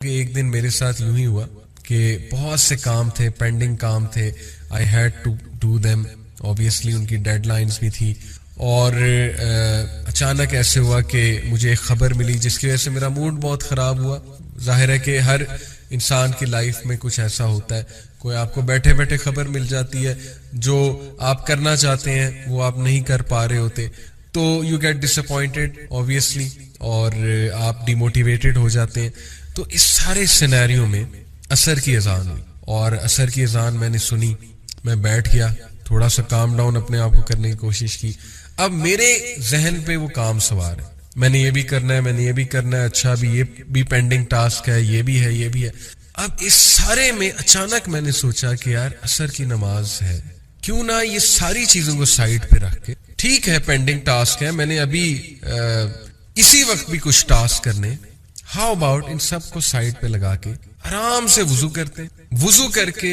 کہ ایک دن میرے ساتھ یوں ہی ہوا کہ بہت سے کام تھے، پینڈنگ کام تھے، I had to do them, obviously ان کی ڈیڈ لائنز بھی تھی، اور اچانک ایسے ہوا کہ مجھے ایک خبر ملی جس کی وجہ سے میرا موڈ بہت خراب ہوا. ظاہر ہے کہ ہر انسان کی لائف میں کچھ ایسا ہوتا ہے، کوئی آپ کو بیٹھے بیٹھے خبر مل جاتی ہے، جو آپ کرنا چاہتے ہیں وہ آپ نہیں کر پا رہے ہوتے، تو you get disappointed obviously, اور آپ ڈی موٹیویٹڈ ہو جاتے ہیں. تو اس سارے سینیریو میں عصر کی اذان ہوئی، اور عصر کی اذان میں نے سنی، میں بیٹھ گیا، تھوڑا سا کام ڈاؤن اپنے آپ کو کرنے کی کوشش کی. اب میرے ذہن پہ وہ کام سوار ہے، میں نے یہ بھی کرنا ہے، میں نے یہ بھی کرنا ہے، اچھا بھی یہ بھی پینڈنگ ٹاسک ہے، یہ بھی ہے، یہ بھی ہے. اب اس سارے میں اچانک میں نے سوچا کہ یار عصر کی نماز ہے، کیوں نہ یہ ساری چیزوں کو سائڈ پہ رکھ کے، ٹھیک ہے پینڈنگ ٹاسک ہے، میں نے ابھی اسی وقت بھی کچھ ٹاسک کرنے، ہاؤ اباؤٹ ان سب کو سائڈ پہ لگا کے آرام سے وضو کرتے، وضو کر کے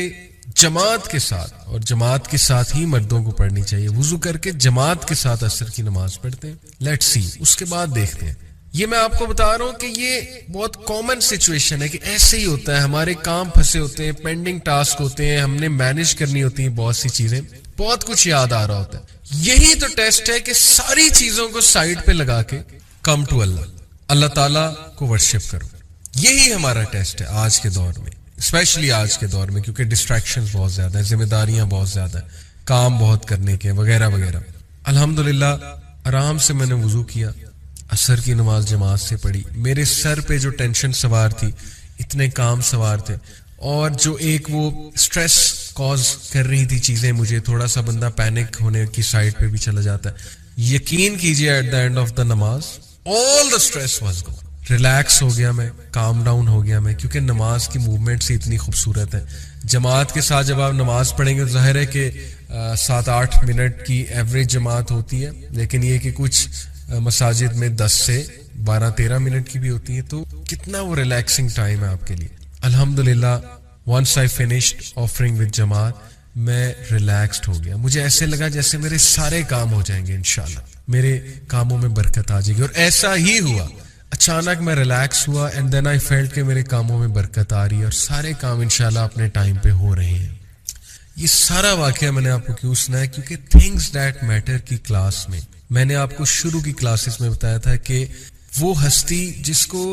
جماعت کے ساتھ، اور جماعت کے ساتھ ہی مردوں کو پڑھنی چاہیے، وضو کر کے جماعت کے ساتھ عصر کی نماز پڑھتے ہیں. لیٹس سی، اس کے بعد دیکھتے ہیں. یہ میں آپ کو بتا رہا ہوں کہ یہ بہت کامن سچویشن ہے کہ ایسے ہی ہوتا ہے، ہمارے کام پھنسے ہوتے ہیں، پینڈنگ ٹاسک ہوتے ہیں، ہم نے مینج کرنی ہوتی ہیں بہت سی چیزیں، بہت کچھ یاد آ رہا ہوتا ہے. یہی تو ٹیسٹ ہے کہ ساری چیزوں کو سائڈ پہ لگا کے کم ٹو اللہ تعالیٰ کو ورشپ کرو. یہی ہمارا ٹیسٹ ہے آج کے دور میں، اسپیشلی آج کے دور میں، کیونکہ ڈسٹریکشنز بہت زیادہ ہیں، ذمہ داریاں بہت زیادہ ہیں، کام بہت کرنے کے وغیرہ وغیرہ. الحمدللہ آرام سے میں نے وضو کیا، عصر کی نماز جماعت سے پڑھی. میرے سر پہ جو ٹینشن سوار تھی، اتنے کام سوار تھے، اور جو ایک وہ اسٹریس کاز کر رہی تھی چیزیں مجھے، تھوڑا سا بندہ پینک ہونے کی سائڈ پہ بھی چلا جاتا ہے. یقین کیجئے at the end of the نماز all the stress was gone. Relax ہو گیا میں، کام ڈاؤن ہو گیا میں، کیونکہ نماز کی موومنٹس اتنی خوبصورت ہے. جماعت کے ساتھ جب آپ نماز پڑھیں گے تو ظاہر ہے کہ 7-8 منٹ کی ایوریج جماعت ہوتی ہے، لیکن یہ کہ کچھ مساجد میں 10 سے 12-13 منٹ کی بھی ہوتی ہے، تو کتنا وہ ریلیکسنگ ٹائم ہے آپ کے لیے. الحمدللہ once I finished offering with جماعت، میں ریلیکسڈ ہو گیا. مجھے ایسے لگا جیسے میرے سارے کام ہو جائیں گے انشاءاللہ، میرے کاموں میں برکت آ جائے گی، اور ایسا ہی ہوا. اچانک میں ریلیکس ہوا، اینڈ دین آئی فیلٹ کہ میرے کاموں میں برکت آ رہی ہے، اور سارے کام انشاءاللہ اپنے ٹائم پہ ہو رہے ہیں. یہ سارا واقعہ میں نے آپ کو کیوں سنا ہے؟ کیونکہ تھنگز دیٹ میٹر کی کلاس میں نے آپ کو شروع کی کلاسز میں بتایا تھا کہ وہ ہستی جس کو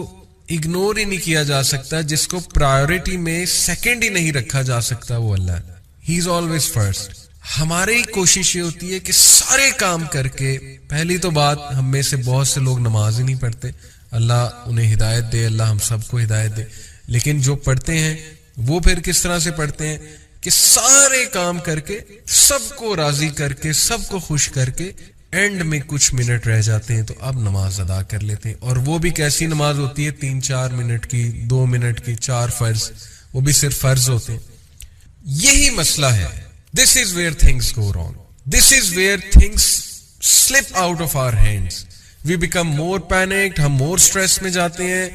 اگنور ہی نہیں کیا جا سکتا، جس کو پرائیورٹی میں سیکنڈ ہی نہیں رکھا جا سکتا، وہ اللہ ہے. ہی از آلویز فرسٹ. ہماری کوشش یہ ہوتی ہے کہ سارے کام کر کے، پہلی تو بات ہم میں سے بہت سے لوگ نماز ہی نہیں پڑھتے، اللہ انہیں ہدایت دے، اللہ ہم سب کو ہدایت دے. لیکن جو پڑھتے ہیں وہ پھر کس طرح سے پڑھتے ہیں کہ سارے کام کر کے، سب کو راضی کر کے، سب کو خوش کر کے، اینڈ میں کچھ منٹ رہ جاتے ہیں تو اب نماز ادا کر لیتے ہیں. اور وہ بھی کیسی نماز ہوتی ہے؟ 3-4 منٹ کی، 2 منٹ کی، 4 فرض، وہ بھی صرف فرض ہوتے ہیں. یہی مسئلہ ہے. This is where things go wrong. This is where things slip out of our hands. We become more panicked, ہم more stress میں جاتے ہیں،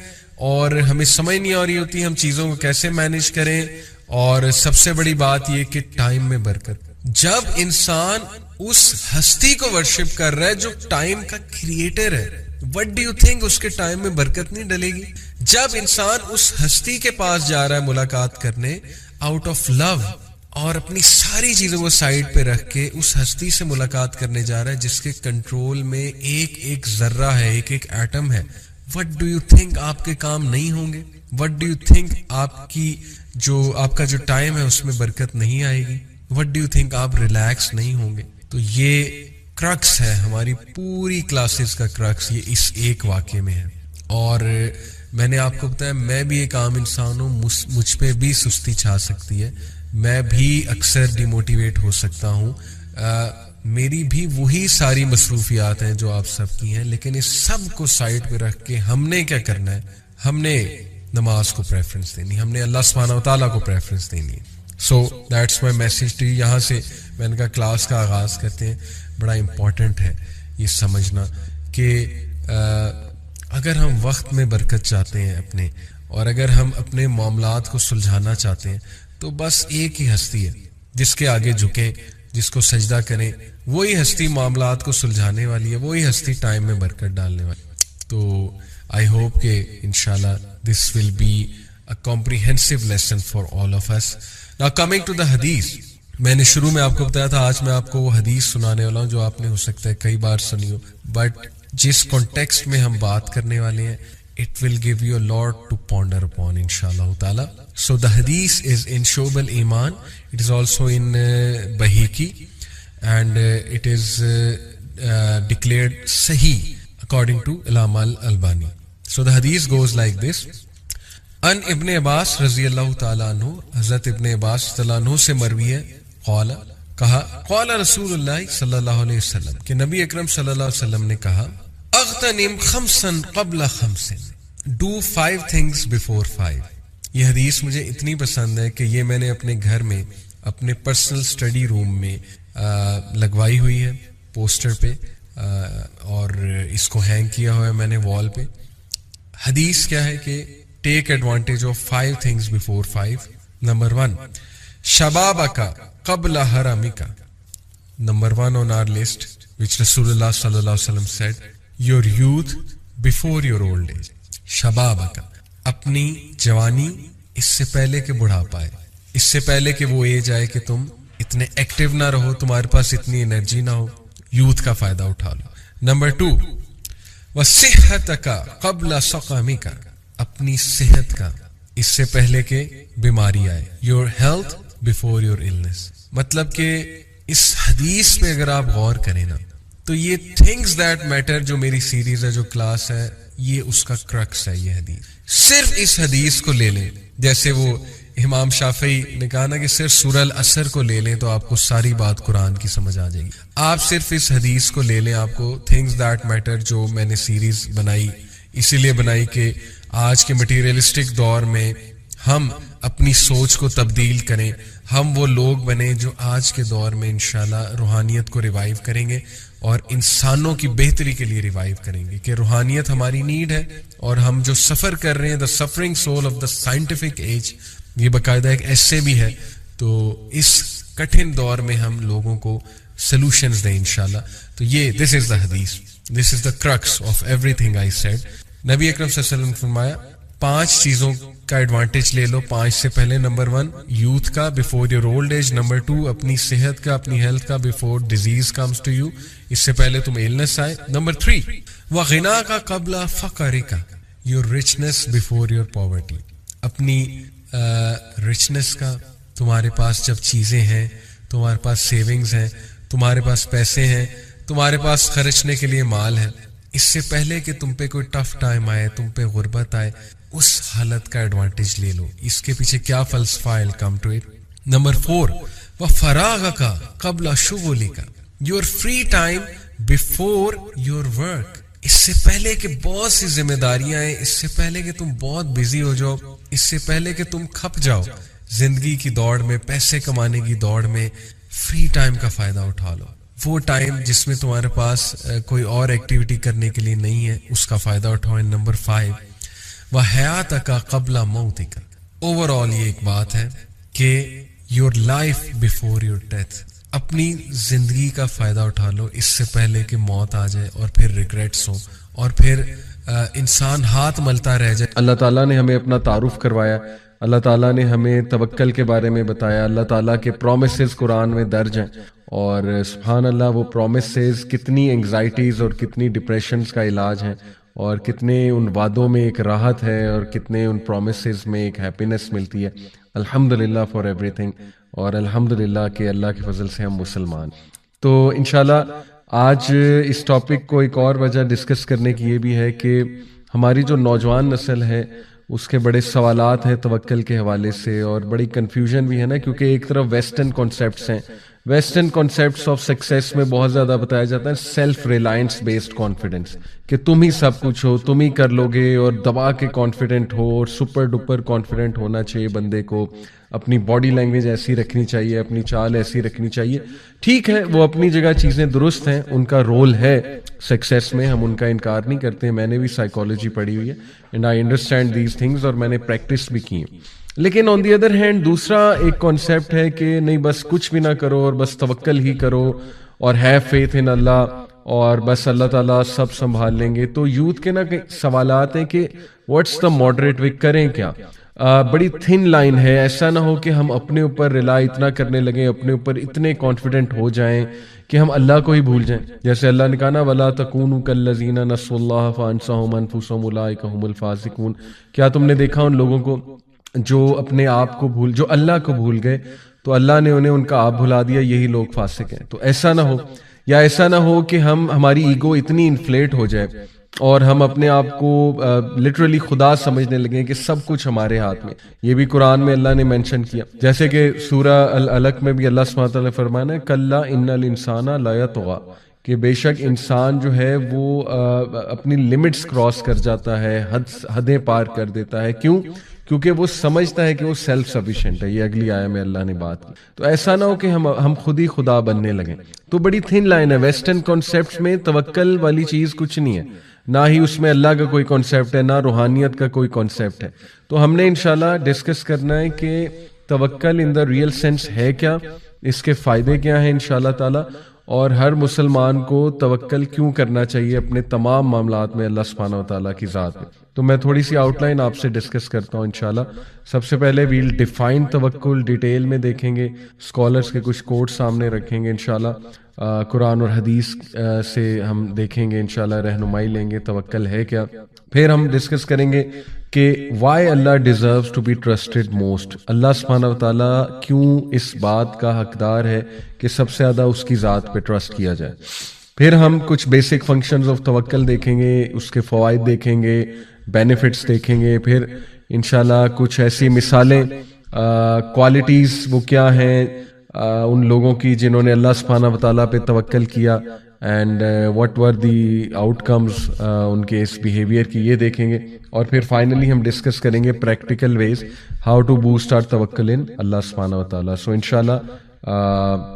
اور ہمیں سمجھ نہیں آ رہی ہوتی ہم چیزوں کو کیسے مینج کریں. اور سب سے بڑی بات یہ کہ ٹائم میں برکت. جب انسان اس ہستی کو ورشپ کر رہا ہے جو ٹائم کا کریٹر ہے، what do you think اس کے ٹائم میں برکت نہیں ڈلے گی؟ جب انسان اس ہستی کے پاس جا رہا ہے ملاقات کرنے آؤٹ آف لو، اور اپنی ساری چیزوں کو سائڈ پہ رکھ کے اس ہستی سے ملاقات کرنے جا رہا ہے جس کے کنٹرول میں ایک ایک ذرہ ہے، ایک ایک ایٹم ہے، what do you think آپ کے کام نہیں ہوں گے؟ what do you think آپ کا جو ٹائم ہے اس میں برکت نہیں آئے گی؟ what do you think آپ ریلیکس نہیں ہوں گے؟ تو یہ کرکس ہے ہماری پوری کلاسز کا کرکس، یہ اس ایک واقعے میں ہے. اور میں نے آپ کو بتایا میں بھی ایک عام انسان ہوں، مجھ پہ بھی سستی چھا سکتی ہے، میں بھی اکثر ڈی موٹیویٹ ہو سکتا ہوں، میری بھی وہی ساری مصروفیات ہیں جو آپ سب کی ہیں. لیکن اس سب کو سائڈ پہ رکھ کے ہم نے کیا کرنا ہے؟ ہم نے نماز کو پریفرنس دینی، ہم نے اللہ سبحانہ و تعالیٰ کو پریفرنس دینی ہے. So that's my message to you. یہاں سے میں نے کہا کلاس کا آغاز کرتے ہیں. بڑا امپورٹنٹ ہے یہ سمجھنا کہ اگر ہم وقت میں برکت چاہتے ہیں اپنے، اور اگر ہم اپنے معاملات کو سلجھانا چاہتے ہیں، تو بس ایک ہی ہستی ہے جس کے آگے جھکیں، جس کو سجدہ کریں. وہی ہستی معاملات کو سلجھانے والی ہے، وہی ہستی ٹائم میں برکت ڈالنے والی. تو آئی ہوپ کہ انشاءاللہ this will be a comprehensive lesson for all of us. Now coming to the hadith, میں نے شروع میں آپ کو بتایا تھا آج میں آپ کو وہ حدیث سنانے والا ہوں جو آپ نے ہو سکتا ہے کئی بار سنی ہو, بٹ جس کانٹیکسٹ میں ہم بات کرنے والے ہیں it will give you a lot to ponder upon inshallah ta'ala. So the hadith is in Shu'ab al-Iman, it is also in Bahiki, and it is declared Sahih according to Allama al-Albani. So the hadith goes like this. ان ابن عباس رضی اللہ تعالیٰ عنہ, حضرت ابن عباس رضی اللہ عنہ سے مروی ہے, قال کہا, قال رسول اللہ صلی اللہ علیہ وسلم کہ نبی اکرم صلی اللہ علیہ وسلم نے کہا, اغتنم خمسا قبل خمس, do 5 things before 5. یہ حدیث مجھے اتنی پسند ہے کہ یہ میں نے اپنے گھر میں اپنے پرسنل اسٹڈی روم میں لگوائی ہوئی ہے پوسٹر پہ, اور اس کو ہینگ کیا ہوا ہے میں نے وال پہ. حدیث کیا ہے کہ take advantage of 5 things before 5. Number 1, shababaka qabla haramika. Number 1 on our list, which Rasulullah sallallahu alaihi wasallam said, your youth before your old age. Shababaka, اپنی جوانی اس سے پہلے کہ بڑھاپا ہے, اس سے پہلے کہ وہ ایج آئے کہ تم اتنے ایکٹیو نہ رہو, تمہارے پاس اتنی انرجی نہ ہو, یوتھ کا فائدہ اٹھا لو. نمبر 2, وصحتک قبل سقمک, اپنی صحت کا اس سے پہلے کہ بیماری آئے, your health before your illness. مطلب کہ اس حدیث پہ اگر آپ غور کریں نا تو یہ تھنگز دیٹ میٹر جو میری سیریز ہے, جو کلاس ہے, یہ اس کا کرکس ہے. یہ حدیث صرف اس حدیث کو لے لیں, جیسے وہ امام شافعی نے کہا نا کہ صرف سورہ العصر کو لے لیں تو آپ کو ساری بات قرآن کی سمجھ آ جائے گی. آپ صرف اس حدیث کو لے لیں, آپ کو تھنگز دیٹ میٹر جو میں نے سیریز بنائی اسی لیے بنائی کہ آج کے مٹیریلسٹک دور میں ہم اپنی سوچ کو تبدیل کریں, ہم وہ لوگ بنیں جو آج کے دور میں انشاءاللہ روحانیت کو ریوائیو کریں گے اور انسانوں کی بہتری کے لیے ریوائیو کریں گے, کہ روحانیت ہماری نیڈ ہے, اور ہم جو سفر کر رہے ہیں, the suffering soul of the scientific age, یہ باقاعدہ ایک ایسے بھی ہے. تو اس کٹھن دور میں ہم لوگوں کو سلوشنز دیں انشاءاللہ. تو یہ دس از دا حدیث, this is the crux of everything I said. نبی اکرم صلی اللہ علیہ وسلم نے فرمایا 5 چیزوں کا ایڈوانٹیج لے لو 5 سے پہلے. نمبر 1, یوتھ کا before your old age. Number 2, اپنی صحت کا, اپنی ہیلتھ کا before disease comes to you, اس سے پہلے تم ایلنس آئے. نمبر 3, وغنا کا قبل فقر کا, یور رچنس بیفور یور پاورٹی. اپنی رچنس کا, تمہارے پاس جب چیزیں ہیں, تمہارے پاس سیونگز ہیں, تمہارے پاس پیسے ہیں, تمہارے پاس خرچنے کے لیے مال ہے, اس سے پہلے کہ تم پہ کوئی ٹف ٹائم آئے, تم پہ غربت آئے, اس حالت کا ایڈوانٹیج لے لو. اس کے پیچھے کیا فلسفہ ہے, کم ٹو اٹ. نمبر 4, وفراغک قبل شغلک, your free time before your work. اس سے پہلے کہ بہت سی ذمہ داریاں ہیں, اس سے پہلے کہ تم بہت بزی ہو جاؤ, اس سے پہلے کہ تم کھپ جاؤ زندگی کی دوڑ میں, پیسے کمانے کی دوڑ میں, فری ٹائم کا فائدہ اٹھا لو. وہ ٹائم جس میں تمہارے پاس کوئی اور ایکٹیویٹی کرنے کے لیے نہیں ہے, اس کا فائدہ اٹھاؤ. نمبر 5, وحیاتک قبل موتک. اوور آل یہ ایک بات ہے کہ your life before your death, اپنی زندگی کا فائدہ اٹھا لو اس سے پہلے کہ موت آ جائے اور پھر ریگریٹس ہو اور پھر انسان ہاتھ ملتا رہ جائے. اللہ تعالیٰ نے ہمیں اپنا تعارف کروایا, اللہ تعالیٰ نے ہمیں توکل کے بارے میں بتایا, اللہ تعالیٰ کے پرومسز قرآن میں درج ہیں, اور سبحان اللہ وہ پرومسز کتنی انگزائٹیز اور کتنی ڈپریشنز کا علاج ہیں, اور کتنے ان وعدوں میں ایک راحت ہے, اور کتنے ان پرومسز میں ایک ہیپینس ملتی ہے. الحمدللہ فار ایوری تھنگ, اور الحمدللہ کہ اللہ کے فضل سے ہم مسلمان. تو انشاءاللہ آج اس ٹاپک کو ایک اور وجہ ڈسکس کرنے کی یہ بھی ہے کہ ہماری جو نوجوان نسل ہے اس کے بڑے سوالات ہیں توکل کے حوالے سے, اور بڑی کنفیوژن بھی ہے نا, کیونکہ ایک طرف ویسٹرن کانسیپٹس ہیں, ویسٹرن کانسیپٹس آف سکسیس میں بہت زیادہ بتایا جاتا ہے سیلف ریلائنس بیسڈ کانفیڈنس, کہ تم ہی سب کچھ ہو, تم ہی کر لو گے, اور دبا کے کانفیڈنٹ ہو, اور سپر ڈپر کانفیڈنٹ ہونا چاہیے بندے کو, اپنی باڈی لینگویج ایسی رکھنی چاہیے, اپنی چال ایسی رکھنی چاہیے. ٹھیک ہے, وہ اپنی جگہ چیزیں درست ہیں, ان کا رول ہے سکسیس میں, ہم ان کا انکار نہیں کرتے. میں نے بھی سائیکالوجی پڑھی ہوئی ہے and I understand these things, اور میں نے پریکٹس بھی کی ہیں. لیکن آن دی ادر ہینڈ دوسرا ایک کانسیپٹ ہے کہ نہیں بس کچھ بھی نہ کرو اور بس توکل ہی کرو اور ہیو فیتھ ان اللہ, اور بس اللہ تعالیٰ سب سنبھال لیں گے. تو یوتھ کے نا سوالات ہیں کہ واٹس دا ماڈریٹ وے, کریں کیا. بڑی تھن لائن ہے. ایسا نہ ہو کہ ہم اپنے اوپر ریلائی اتنا کرنے لگیں, اپنے اوپر اتنے کانفیڈنٹ ہو جائیں کہ ہم اللہ کو ہی بھول جائیں. جیسے اللہ نے کہا نا وَلَا تَكُونُوا كَالَّذِينَ نَسُوا اللَّهَ فَأَنسَاهُمْ أَنفُسَهُمْ أُولَٰئِكَ هُمُ الْفَاسِقُونَ. کیا تم نے دیکھا ان لوگوں کو جو اپنے آپ کو جو اللہ کو بھول گئے تو اللہ نے انہیں ان کا آپ بھلا دیا, یہی لوگ فاسق ہیں. تو ایسا نہ ہو, یا ایسا نہ ہو کہ ہماری ایگو اتنی انفلیٹ ہو جائے اور ہم اپنے آپ کو لٹرلی خدا سمجھنے لگیں کہ سب کچھ ہمارے ہاتھ میں. یہ بھی قرآن میں اللہ نے مینشن کیا, جیسے کہ سورہ العلق میں بھی اللہ سبحانہ وتعالیٰ نے فرمانا ہے کلا ان الانسان لا یطغی, کہ بے شک انسان جو ہے وہ اپنی لمٹس کراس کر جاتا ہے, حدیں پار کر دیتا ہے. کیوں؟ کیونکہ وہ سمجھتا ہے کہ وہ سیلف سفیشینٹ ہے. یہ اگلی آیہ میں اللہ نے بات کی. تو ایسا نہ ہو کہ ہم خود ہی خدا بننے لگیں. تو بڑی تھن لائن ہے. ویسٹرن کانسیپٹس میں توکل والی چیز کچھ نہیں ہے, نہ ہی اس میں اللہ کا کوئی کانسیپٹ ہے, نہ روحانیت کا کوئی کانسیپٹ ہے. تو ہم نے انشاءاللہ ڈسکس کرنا ہے کہ توکل ان دا ریئل سینس ہے کیا, اس کے فائدے کیا ہیں انشاءاللہ تعالی, اور ہر مسلمان کو توکل کیوں کرنا چاہیے اپنے تمام معاملات میں اللہ سبحانہ و تعالیٰ کی ذات میں. تو میں تھوڑی سی آؤٹ لائن آپ سے ڈسکس کرتا ہوں انشاءاللہ. سب سے پہلے ویل ڈیفائن توکل, ڈیٹیل میں دیکھیں گے, اسکالرس کے کچھ کوٹ سامنے رکھیں گے انشاءاللہ, قرآن اور حدیث سے ہم دیکھیں گے انشاءاللہ, رہنمائی لیں گے توکل ہے کیا. پھر ہم ڈسکس کریں گے کہ why Allah deserves to be trusted most, Allah سبحانہ و تعالیٰ کیوں اس بات کا حقدار ہے کہ سب سے زیادہ اس کی ذات پہ ٹرسٹ کیا جائے. پھر ہم کچھ بیسک فنکشنز آف توکل دیکھیں گے, اس کے فوائد دیکھیں گے, بینیفٹس دیکھیں گے. پھر انشاءاللہ کچھ ایسی مثالیں, کوالٹیز وہ کیا ہیں ان لوگوں کی جنہوں نے اللہ سبحانہ و تعالیٰ پہ توکل کیا, and what were the out comes in کے اس بیہیویئر کی, یہ دیکھیں گے. اور پھر فائنلی ہم ڈسکس کریں گے practical ways how to boost our توکل ان اللہ سبحانہ و تعالیٰ. سو انشاءاللہ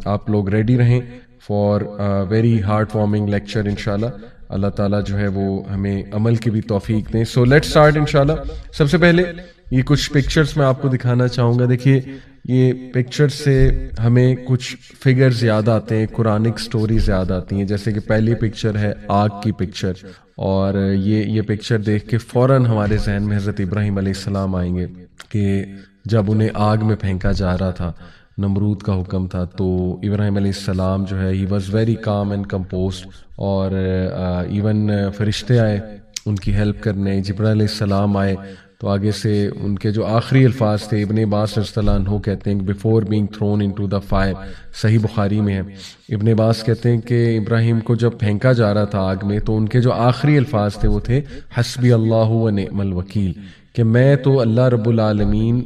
آپ لوگ ریڈی رہیں for very heart warming lecture انشاءاللہ. اللہ تعالیٰ جو ہے وہ ہمیں عمل کی بھی توفیق دیں. سو لیٹس اسٹارٹ انشاءاللہ. سب سے پہلے یہ کچھ پکچرز میں آپ کو دکھانا چاہوں گا. دیکھیے یہ پکچر سے ہمیں کچھ فگرز یاد آتے ہیں, قرآنک سٹوریز یاد آتی ہیں. جیسے کہ پہلی پکچر ہے آگ کی پکچر, اور یہ پکچر دیکھ کے فوراً ہمارے ذہن میں حضرت ابراہیم علیہ السلام آئیں گے کہ جب انہیں آگ میں پھینکا جا رہا تھا, نمرود کا حکم تھا, تو ابراہیم علیہ السلام جو ہے he was very calm and composed, اور ایون فرشتے آئے ان کی ہیلپ کرنے, جبرائیل علیہ السلام آئے. تو آگے سے ان کے جو آخری الفاظ تھے, ابن عباس رضی اللہ عنہ کہتے ہیں before being thrown into the fire, Sahih Bukhari میں ہے. ابن عباس کہتے ہیں کہ ابراہیم کو جب پھینکا جا رہا تھا آگ میں تو ان کے جو آخری الفاظ تھے وہ تھے حسبی اللہ و نعم الوکیل, کہ میں تو اللہ رب العالمین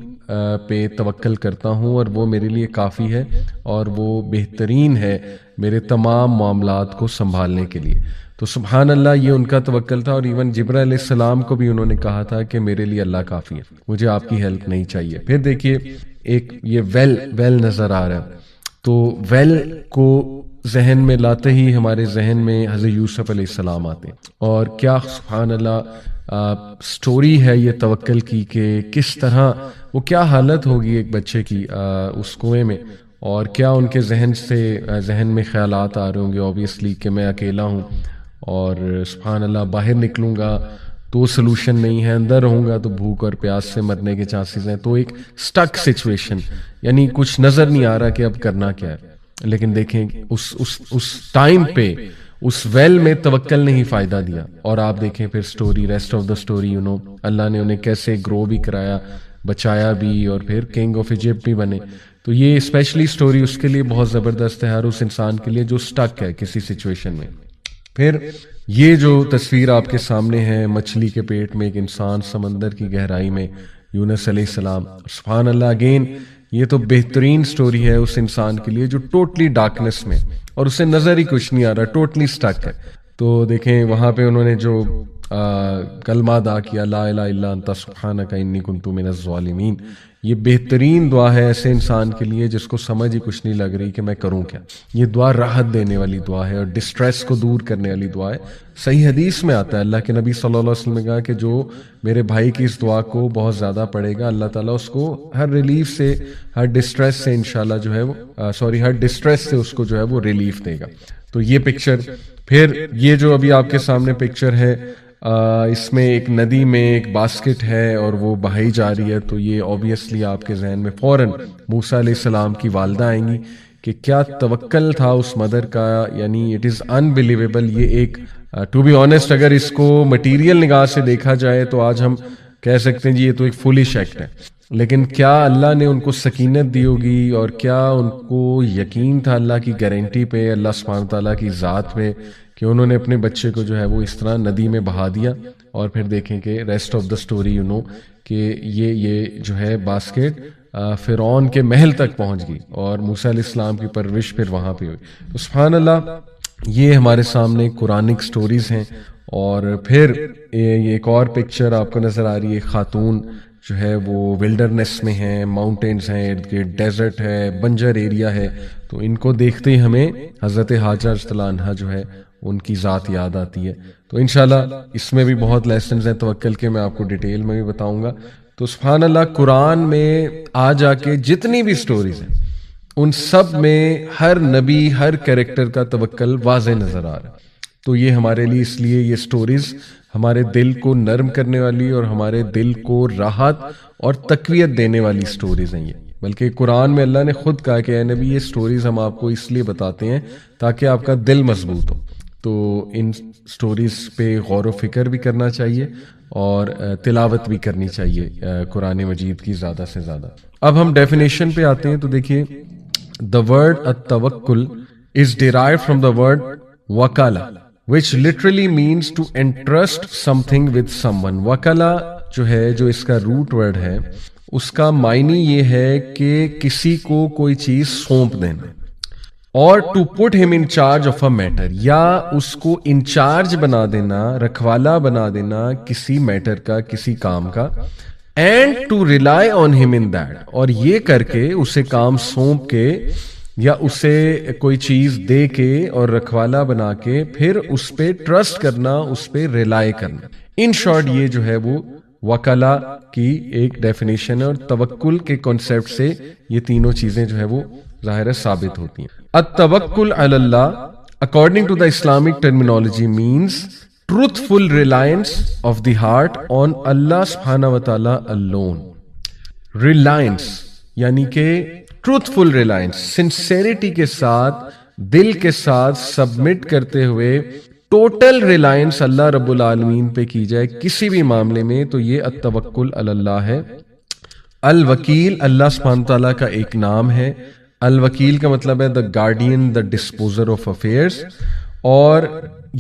پہ توکل کرتا ہوں اور وہ میرے لیے کافی ہے اور وہ بہترین ہے میرے تمام معاملات کو سنبھالنے کے لیے. تو سبحان اللہ, یہ ان کا توکل تھا. اور ایون جبرائیل علیہ السلام کو بھی انہوں نے کہا تھا کہ میرے لیے اللہ کافی ہے, مجھے آپ کی ہیلپ نہیں چاہیے. پھر دیکھیے ایک یہ ویل نظر آ رہا ہے, تو ویل کو ذہن میں لاتے ہی ہمارے ذہن میں حضرت یوسف علیہ السلام آتے ہیں. اور کیا سبحان اللہ سٹوری ہے یہ توکل کی, کہ کس طرح وہ کیا حالت ہوگی ایک بچے کی اس کنویں میں, اور کیا ان کے ذہن میں خیالات آ رہے ہوں گے اوبیسلی کہ میں اکیلا ہوں, اور سبحان اللہ باہر نکلوں گا تو سلوشن نہیں ہے, اندر رہوں گا تو بھوک اور پیاس سے مرنے کے چانسز ہیں. تو ایک سٹک سچویشن, یعنی کچھ نظر نہیں آ رہا کہ اب کرنا کیا ہے. لیکن دیکھیں اس ٹائم پہ اس ویل میں توکل نے ہی فائدہ دیا. اور آپ دیکھیں پھر story, rest of the story, Allah نے انہیں کیسے گرو بھی کرایا, بچایا بھی, اور پھر کنگ آف ایجپٹ بھی بنے. تو یہ اسپیشلی سٹوری اس کے لیے بہت زبردست ہے, ہر اس انسان کے لیے جو سٹک ہے کسی سچویشن میں. پھر یہ جو تصویر آپ کے سامنے ہے, مچھلی کے پیٹ میں ایک انسان, سمندر کی گہرائی میں یونس علیہ السلام. سبحان اللہ, اگین یہ تو بہترین سٹوری ہے اس انسان کے لیے جو ٹوٹلی ڈارکنس میں, اور اسے نظر ہی کچھ نہیں آ رہا, ٹوٹلی سٹک ہے. تو دیکھیں وہاں پہ انہوں نے جو کلمہ ادا کیا, لا الہ الا انت سبحانک انی کنت من الظالمین, یہ بہترین دعا ہے ایسے انسان کے لیے جس کو سمجھ ہی کچھ نہیں لگ رہی کہ میں کروں کیا. یہ دعا راحت دینے والی دعا ہے اور ڈسٹریس کو دور کرنے والی دعا ہے. صحیح حدیث میں آتا ہے, اللہ کے نبی صلی اللہ علیہ وسلم نے کہا کہ جو میرے بھائی کی اس دعا کو بہت زیادہ پڑھے گا, اللہ تعالیٰ اس کو ہر ریلیف سے, ہر ڈسٹریس سے انشاءاللہ جو ہے وہ ہر ڈسٹریس سے اس کو جو ہے وہ ریلیف دے گا. تو یہ پکچر. پھر یہ جو ابھی آپ کے سامنے پکچر ہے, اس میں ایک ندی میں ایک باسکٹ ہے اور وہ بہائی جا رہی ہے، تو یہ آبویسلی آپ کے ذہن میں فوراً موسیٰ علیہ السلام کی والدہ آئیں گی کہ کیا توکل تھا اس مدر کا، یعنی اٹ از انبلیویبل. یہ ایک ٹو بی آنیسٹ اگر اس کو مٹیریل نگاہ سے دیکھا جائے تو آج ہم کہہ سکتے ہیں جی یہ تو ایک فولش ایکٹ ہے، لیکن کیا اللہ نے ان کو سکینت دی ہوگی اور کیا ان کو یقین تھا اللہ کی گارنٹی پہ، اللہ سبحانہ تعالیٰ کی ذات پہ، کہ انہوں نے اپنے بچے کو جو ہے وہ اس طرح ندی میں بہا دیا. اور پھر دیکھیں کہ rest of the story you know کہ یہ جو ہے باسکٹ فرعون کے محل تک پہنچ گئی اور موسیٰ علیہ السلام کی پرورش پھر وہاں پہ ہوئی. تو سبحان اللہ، یہ ہمارے سامنے قرآنک سٹوریز ہیں. اور پھر یہ ایک اور پکچر آپ کو نظر آ رہی ہے، ایک خاتون جو ہے وہ ولڈرنس میں ہیں، ماؤنٹینز ہیں ارد گرد، ڈیزرٹ ہے، بنجر ایریا ہے. تو ان کو دیکھتے ہی ہمیں حضرت حاجر رضی اللہ عنہا جو ہے ان کی ذات یاد آتی ہے. تو انشاءاللہ اس میں بھی بہت لیسنز ہیں توکل کے، میں آپ کو ڈیٹیل میں بھی بتاؤں گا. تو سبحان اللہ، قرآن میں آ جا کے جتنی بھی سٹوریز ہیں ان سب میں ہر نبی، ہر کریکٹر کا توکل واضح نظر آ رہا ہے. تو یہ ہمارے لیے اس لیے یہ سٹوریز ہمارے دل کو نرم کرنے والی اور ہمارے دل کو راحت اور تقویت دینے والی سٹوریز ہیں. یہ بلکہ قرآن میں اللہ نے خود کہا کہ اے نبی یہ سٹوریز ہم آپ کو اس لیے بتاتے ہیں تاکہ آپ کا دل مضبوط ہو. تو ان سٹوریز پہ غور و فکر بھی کرنا چاہیے اور تلاوت بھی کرنی چاہیے قرآن مجید کی زیادہ سے زیادہ. اب ہم ڈیفینیشن پہ آتے ہیں. تو دیکھیے، the word التوکل is derived from the word wakala which literally means to entrust something with someone. wakala جو ہے، جو اس کا روٹ ورڈ ہے، اس کا معنی یہ ہے کہ کسی کو کوئی چیز سونپ دینا، اور ٹو پٹ ہم in charge of a matter, یا اس کو انچارج بنا دینا، رکھوالا بنا دینا کسی میٹر کا، کسی کام کا. اینڈ ٹو ریلائی آن ہم ان دیٹ، اور یہ کر کے اسے کام سونپ کے یا اسے کوئی چیز دے کے اور رکھوالا بنا کے پھر اس پہ ٹرسٹ کرنا، اس پہ ریلائی کرنا. ان شارٹ یہ جو ہے وہ وکلا کی ایک ڈیفینیشن ہے، اور توکل کے کانسیپٹ سے یہ تینوں چیزیں جو ہے وہ ظاہر ہے ثابت ہوتی ہیں. التوکل علی اللہ according to the Islamic terminology means truthful reliance of the heart on Allah subhanahu wa ta'ala alone. Reliance یعنی کہ truthful reliance، sincerity کے ساتھ، دل کے ساتھ سبمٹ کرتے ہوئے ٹوٹل ریلائنس اللہ رب العالمین پہ کی جائے کسی بھی معاملے میں، تو یہ التوکل علی اللہ ہے. الوکیل اللہ سبحانہ تعالیٰ کا ایک نام ہے. الوکیل کا مطلب ہے the guardian, the disposer of affairs. اور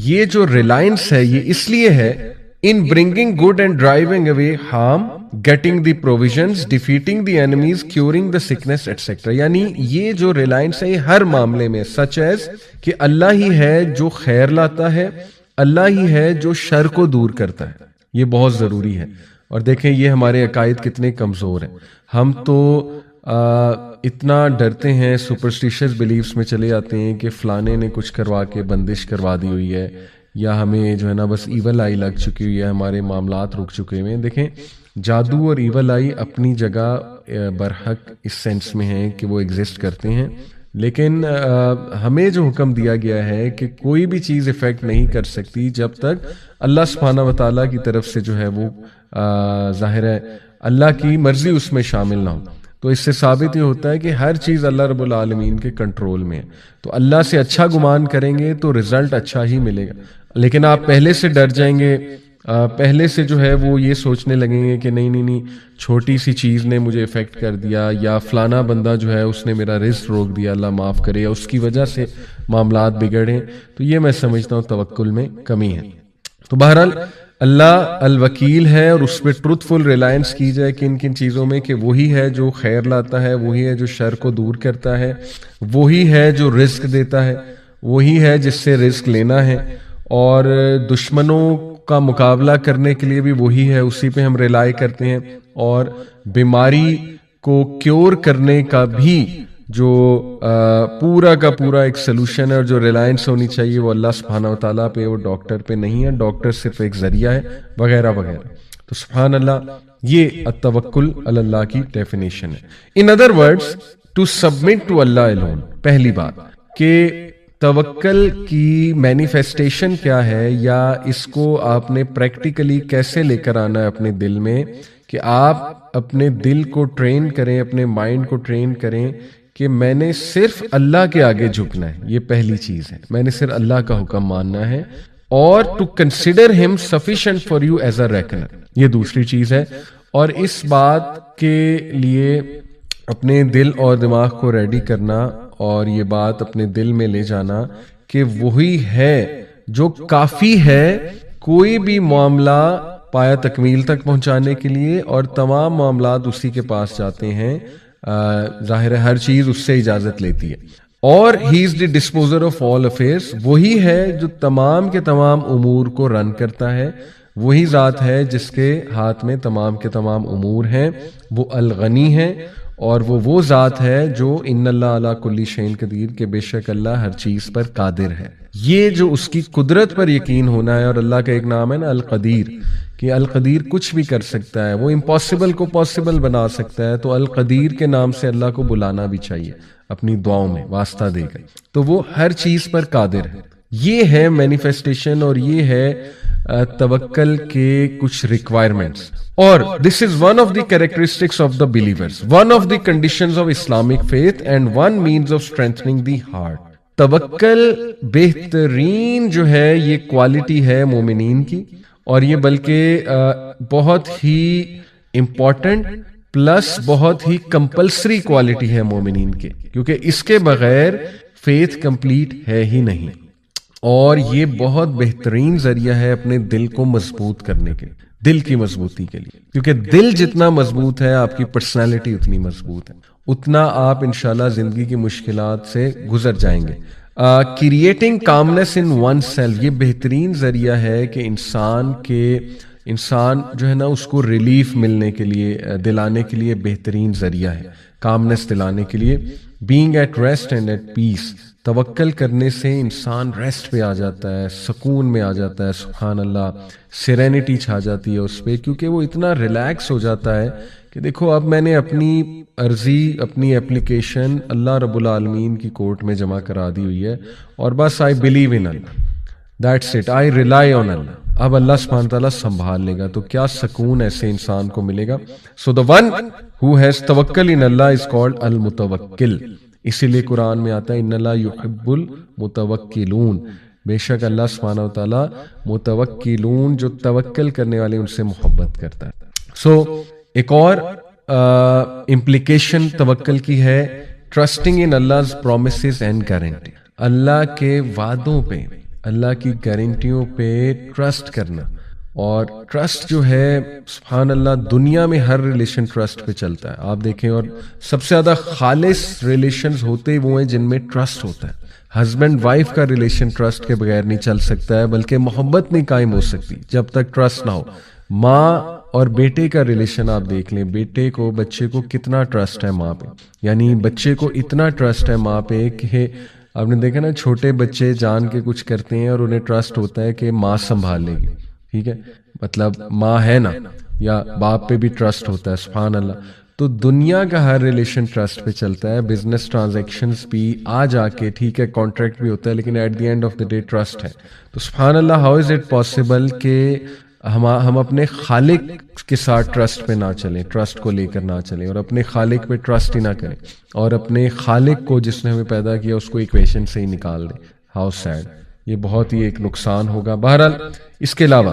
یہ جو ریلائنس ہے یہ اس لیے ہے in bringing good and driving away harm, getting the provisions, defeating the enemies, curing the sickness etcetera. یعنی یہ جو ریلائنس ہے یہ ہر معاملے میں سچ ایز کہ اللہ ہی ہے جو خیر لاتا ہے، اللہ ہی ہے جو شر کو دور کرتا ہے. یہ بہت ضروری ہے. اور دیکھیں یہ ہمارے عقائد کتنے کمزور ہیں. ہم تو اتنا ڈرتے ہیں، سپرسٹیشس بلیفز میں چلے جاتے ہیں کہ فلانے نے کچھ کروا کے بندش کروا دی ہوئی ہے، یا ہمیں جو ہے نا بس ایول آئی لگ چکی ہوئی ہے، ہمارے معاملات رک چکے ہوئے ہیں. دیکھیں جادو اور ایول آئی اپنی جگہ برحق اس سینس میں ہیں کہ وہ ایگزسٹ کرتے ہیں، لیکن ہمیں جو حکم دیا گیا ہے کہ کوئی بھی چیز افیکٹ نہیں کر سکتی جب تک اللہ سبحانہ و تعالیٰ کی طرف سے جو ہے وہ ظاہر ہے اللہ کی مرضی اس میں شامل نہ ہو. تو اس سے ثابت یہ ہوتا ہے کہ ہر چیز اللہ رب العالمین کے کنٹرول میں ہے. تو اللہ سے اچھا گمان کریں گے تو رزلٹ اچھا ہی ملے گا. لیکن آپ پہلے سے ڈر جائیں گے، پہلے سے جو ہے وہ یہ سوچنے لگیں گے کہ نہیں چھوٹی سی چیز نے مجھے افیکٹ کر دیا، یا فلانا بندہ جو ہے اس نے میرا رزق روک دیا، اللہ معاف کرے، یا اس کی وجہ سے معاملات بگڑے، تو یہ میں سمجھتا ہوں توکل میں کمی ہے. تو بہرحال اللہ الوکیل ہے، اور اس پہ ٹروتفل ریلائنس کی جائے کن کن چیزوں میں، کہ وہی ہے جو خیر لاتا ہے، وہی ہے جو شر کو دور کرتا ہے، وہی ہے جو رزق دیتا ہے، وہی ہے جس سے رزق لینا ہے، اور دشمنوں کا مقابلہ کرنے کے لیے بھی وہی ہے، اسی پہ ہم ریلائی کرتے ہیں. اور بیماری کو کیور کرنے کا بھی جو پورا کا پورا ایک سلوشن ہے، اور جو ریلائنس ہونی چاہیے وہ اللہ سبحانہ و تعالیٰ پہ، وہ ڈاکٹر پہ نہیں ہے. ڈاکٹر صرف ایک ذریعہ ہے، وغیرہ وغیرہ. تو سبحان اللہ، یہ التوکل علی اللہ کی ڈیفینیشن ہے. In other words to submit to Allah alone. پہلی بات کہ توکل کی مینیفیسٹیشن کیا ہے، یا اس کو آپ نے پریکٹیکلی کیسے لے کر آنا ہے اپنے دل میں، کہ آپ اپنے دل کو ٹرین کریں، اپنے مائنڈ کو ٹرین کریں کہ میں نے صرف اللہ کے آگے جھکنا ہے. یہ پہلی چیز ہے، میں نے صرف اللہ کا حکم ماننا ہے. اور to consider him sufficient for you as a reckoner, یہ دوسری چیز ہے. اور اس بات کے لیے اپنے دل اور دماغ کو ریڈی کرنا، اور یہ بات اپنے دل میں لے جانا کہ وہی ہے جو کافی ہے کوئی بھی معاملہ پایا تکمیل تک پہنچانے کے لیے، اور تمام معاملات اسی کے پاس جاتے ہیں. ظاہر ہے ہر چیز اس سے اجازت لیتی ہے. اور ہی از دی ڈسپوزر آف آل افیئرس، وہی ہے جو تمام کے تمام امور کو رن کرتا ہے. وہی ذات ہے جس کے ہاتھ میں تمام کے تمام امور ہیں. وہ الغنی ہے، اور وہ ذات ہے جو ان اللہ علی کل شیء قدیر، کہ بے شک اللہ ہر چیز پر قادر ہے. یہ جو اس کی قدرت پر یقین ہونا ہے. اور اللہ کا ایک نام ہے نا القدیر، کہ القدیر کچھ بھی کر سکتا ہے، وہ امپاسبل کو پاسبل بنا سکتا ہے. تو القدیر کے نام سے اللہ کو بلانا بھی چاہیے اپنی دعاؤں میں واسطہ دے کر. تو وہ ہر چیز پر قادر ہے. یہ ہے مینیفیسٹیشن، اور یہ ہے توکل کے کچھ ریکوائرمنٹس. اور this is one of the characteristics of the believers, one of the conditions of Islamic faith, and one means of strengthening the heart. توکل بہترین جو ہے یہ کوالٹی ہے مومنین کی، اور یہ بلکہ بہت ہی امپورٹنٹ پلس بہت ہی کمپلسری کوالٹی ہے مومنین کے، کیونکہ اس کے بغیر فیتھ کمپلیٹ ہے ہی نہیں. اور یہ بہت بہترین ذریعہ ہے اپنے دل کو مضبوط کرنے کے، دل کی مضبوطی کے لیے. کیونکہ دل جتنا مضبوط ہے آپ کی پرسنالٹی اتنی مضبوط ہے، اتنا آپ انشاءاللہ زندگی کی مشکلات سے گزر جائیں گے. Creating calmness in oneself, یہ بہترین ذریعہ ہے کہ انسان جو ہے نا اس کو ریلیف ملنے کے لیے، دلانے کے لیے بہترین ذریعہ ہے کامنس دلانے کے لیے. Being at rest and at peace, توکل کرنے سے انسان ریسٹ پہ آ جاتا ہے، سکون میں آ جاتا ہے. سبحان اللہ، سیرینٹی چھا جاتی ہے اس پہ، کیونکہ وہ اتنا ریلیکس ہو جاتا ہے کہ دیکھو اب میں نے اپنی عرضی، اپنی اپلیکیشن اللہ رب العالمین کی کورٹ میں جمع کرا دی ہوئی ہے، اور بس I believe in Allah, that's it, I rely on Allah. اب اللہ سبحانہ تعالیٰ سنبھال لے گا. تو کیا سکون ایسے انسان کو ملے گا. سو the one who has توکل in Allah is called المتوکل. اسی لیے قرآن میں آتا ہے ان اللہ یحب المتوکلون، بے شک اللہ سبحانہ و تعالیٰ متوکلون جو توکل کرنے والے ان سے محبت کرتا ہے. سو ایک اور امپلیکیشن توکل کی ہے trusting in Allah's promises and guarantee، اللہ کے وعدوں پہ، اللہ کی گارنٹیوں پہ ٹرسٹ کرنا. اور ٹرسٹ جو ہے سبحان اللہ دنیا میں ہر ریلیشن ٹرسٹ پہ چلتا ہے. آپ دیکھیں، اور سب سے زیادہ خالص ریلیشنز ہوتے وہ ہیں جن میں ٹرسٹ ہوتا ہے. ہسبینڈ وائف کا ریلیشن ٹرسٹ کے بغیر نہیں چل سکتا ہے، بلکہ محبت نہیں قائم ہو سکتی جب تک ٹرسٹ نہ ہو. ماں اور بیٹے کا ریلیشن آپ دیکھ لیں، بیٹے کو، بچے کو کتنا ٹرسٹ ہے ماں پہ، یعنی بچے کو اتنا ٹرسٹ ہے ماں پہ کہ آپ نے دیکھا نا چھوٹے بچے جان کے کچھ کرتے ہیں اور انہیں ٹرسٹ ہوتا ہے کہ ماں سنبھال لے گی. ٹھیک ہے، مطلب ماں ہے نا، یا باپ پہ بھی ٹرسٹ ہوتا ہے. سبحان اللہ. تو دنیا کا ہر ریلیشن ٹرسٹ پہ چلتا ہے. بزنس ٹرانزیکشنز بھی آ جا کے ٹھیک ہے کانٹریکٹ بھی ہوتا ہے، لیکن at the end of the day trust ہے. تو سبحان اللہ، ہاؤ از اٹ پاسبل کہ ہم اپنے خالق کے ساتھ ٹرسٹ پہ نہ چلیں، ٹرسٹ کو لے کر نہ چلیں، اور اپنے خالق پہ ٹرسٹ ہی نہ کریں، اور اپنے خالق کو جس نے ہمیں پیدا کیا اس کو ایکویشن سے ہی نکال دیں. How sad. یہ بہت ہی ایک نقصان ہوگا. بہرحال اس کے علاوہ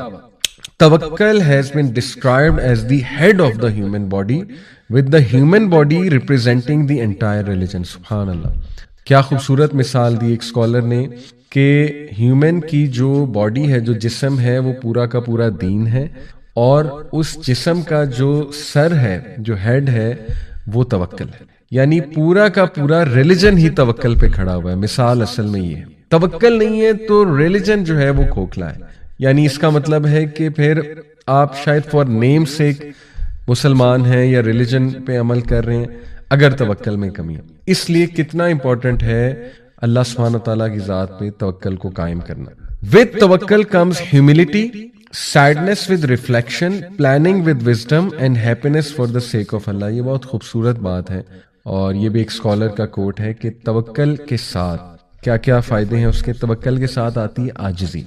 توکل has been described as the head of the human body with the human body representing the entire religion. سبحان اللہ، کیا خوبصورت مثال دی ایک اسکالر نے کہ ہیومن کی جو باڈی ہے، جو جسم ہے، وہ پورا کا پورا دین ہے، اور اس جسم کا جو سر ہے، جو ہیڈ ہے، وہ توکل ہے. یعنی پورا کا پورا ریلیجن ہی توکل پہ کھڑا ہوا ہے. مثال اصل میں یہ ہے، توکل نہیں ہے تو ریلیجن جو ہے وہ کھوکھلا ہے. یعنی اس کا مطلب ہے کہ پھر آپ شاید فار نیم سے مسلمان ہیں یا ریلیجن پہ عمل کر رہے ہیں اگر توکل میں کمی ہے. اس لیے کتنا امپورٹنٹ ہے اللہ سبحانہ تعالیٰ کی ذات پہ توکل کو قائم کرنا. with توکل comes humility, sadness with reflection, planning with wisdom and happiness for the sake of Allah. یہ بہت خوبصورت بات ہے، اور یہ بھی ایک اسکالر کا کوٹ ہے کہ توکل کے ساتھ کیا کیا فائدے ہیں اس کے؟ توکل کے ساتھ آتی ہے عاجزی،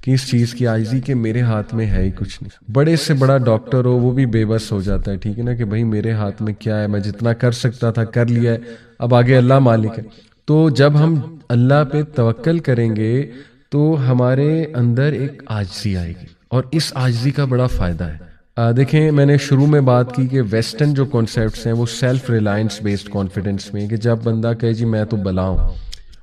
کہ اس چیز کی عاجزی کہ میرے ہاتھ میں ہے ہی کچھ نہیں. بڑے سے بڑا ڈاکٹر ہو وہ بھی بے بس ہو جاتا ہے، ٹھیک ہے نا، کہ بھائی میرے ہاتھ میں کیا ہے، میں جتنا کر سکتا تھا کر لیا ہے، اب آگے اللہ مالک ہے. تو جب ہم اللہ پہ توکل کریں گے تو ہمارے اندر ایک عاجزی آئے گی، اور اس عاجزی کا بڑا فائدہ ہے. دیکھیں میں نے شروع میں بات کی کہ ویسٹرن جو کانسیپٹس ہیں وہ سیلف ریلائنس بیسڈ کانفیڈنس میں، کہ جب بندہ کہے جی میں تو بلا ہوں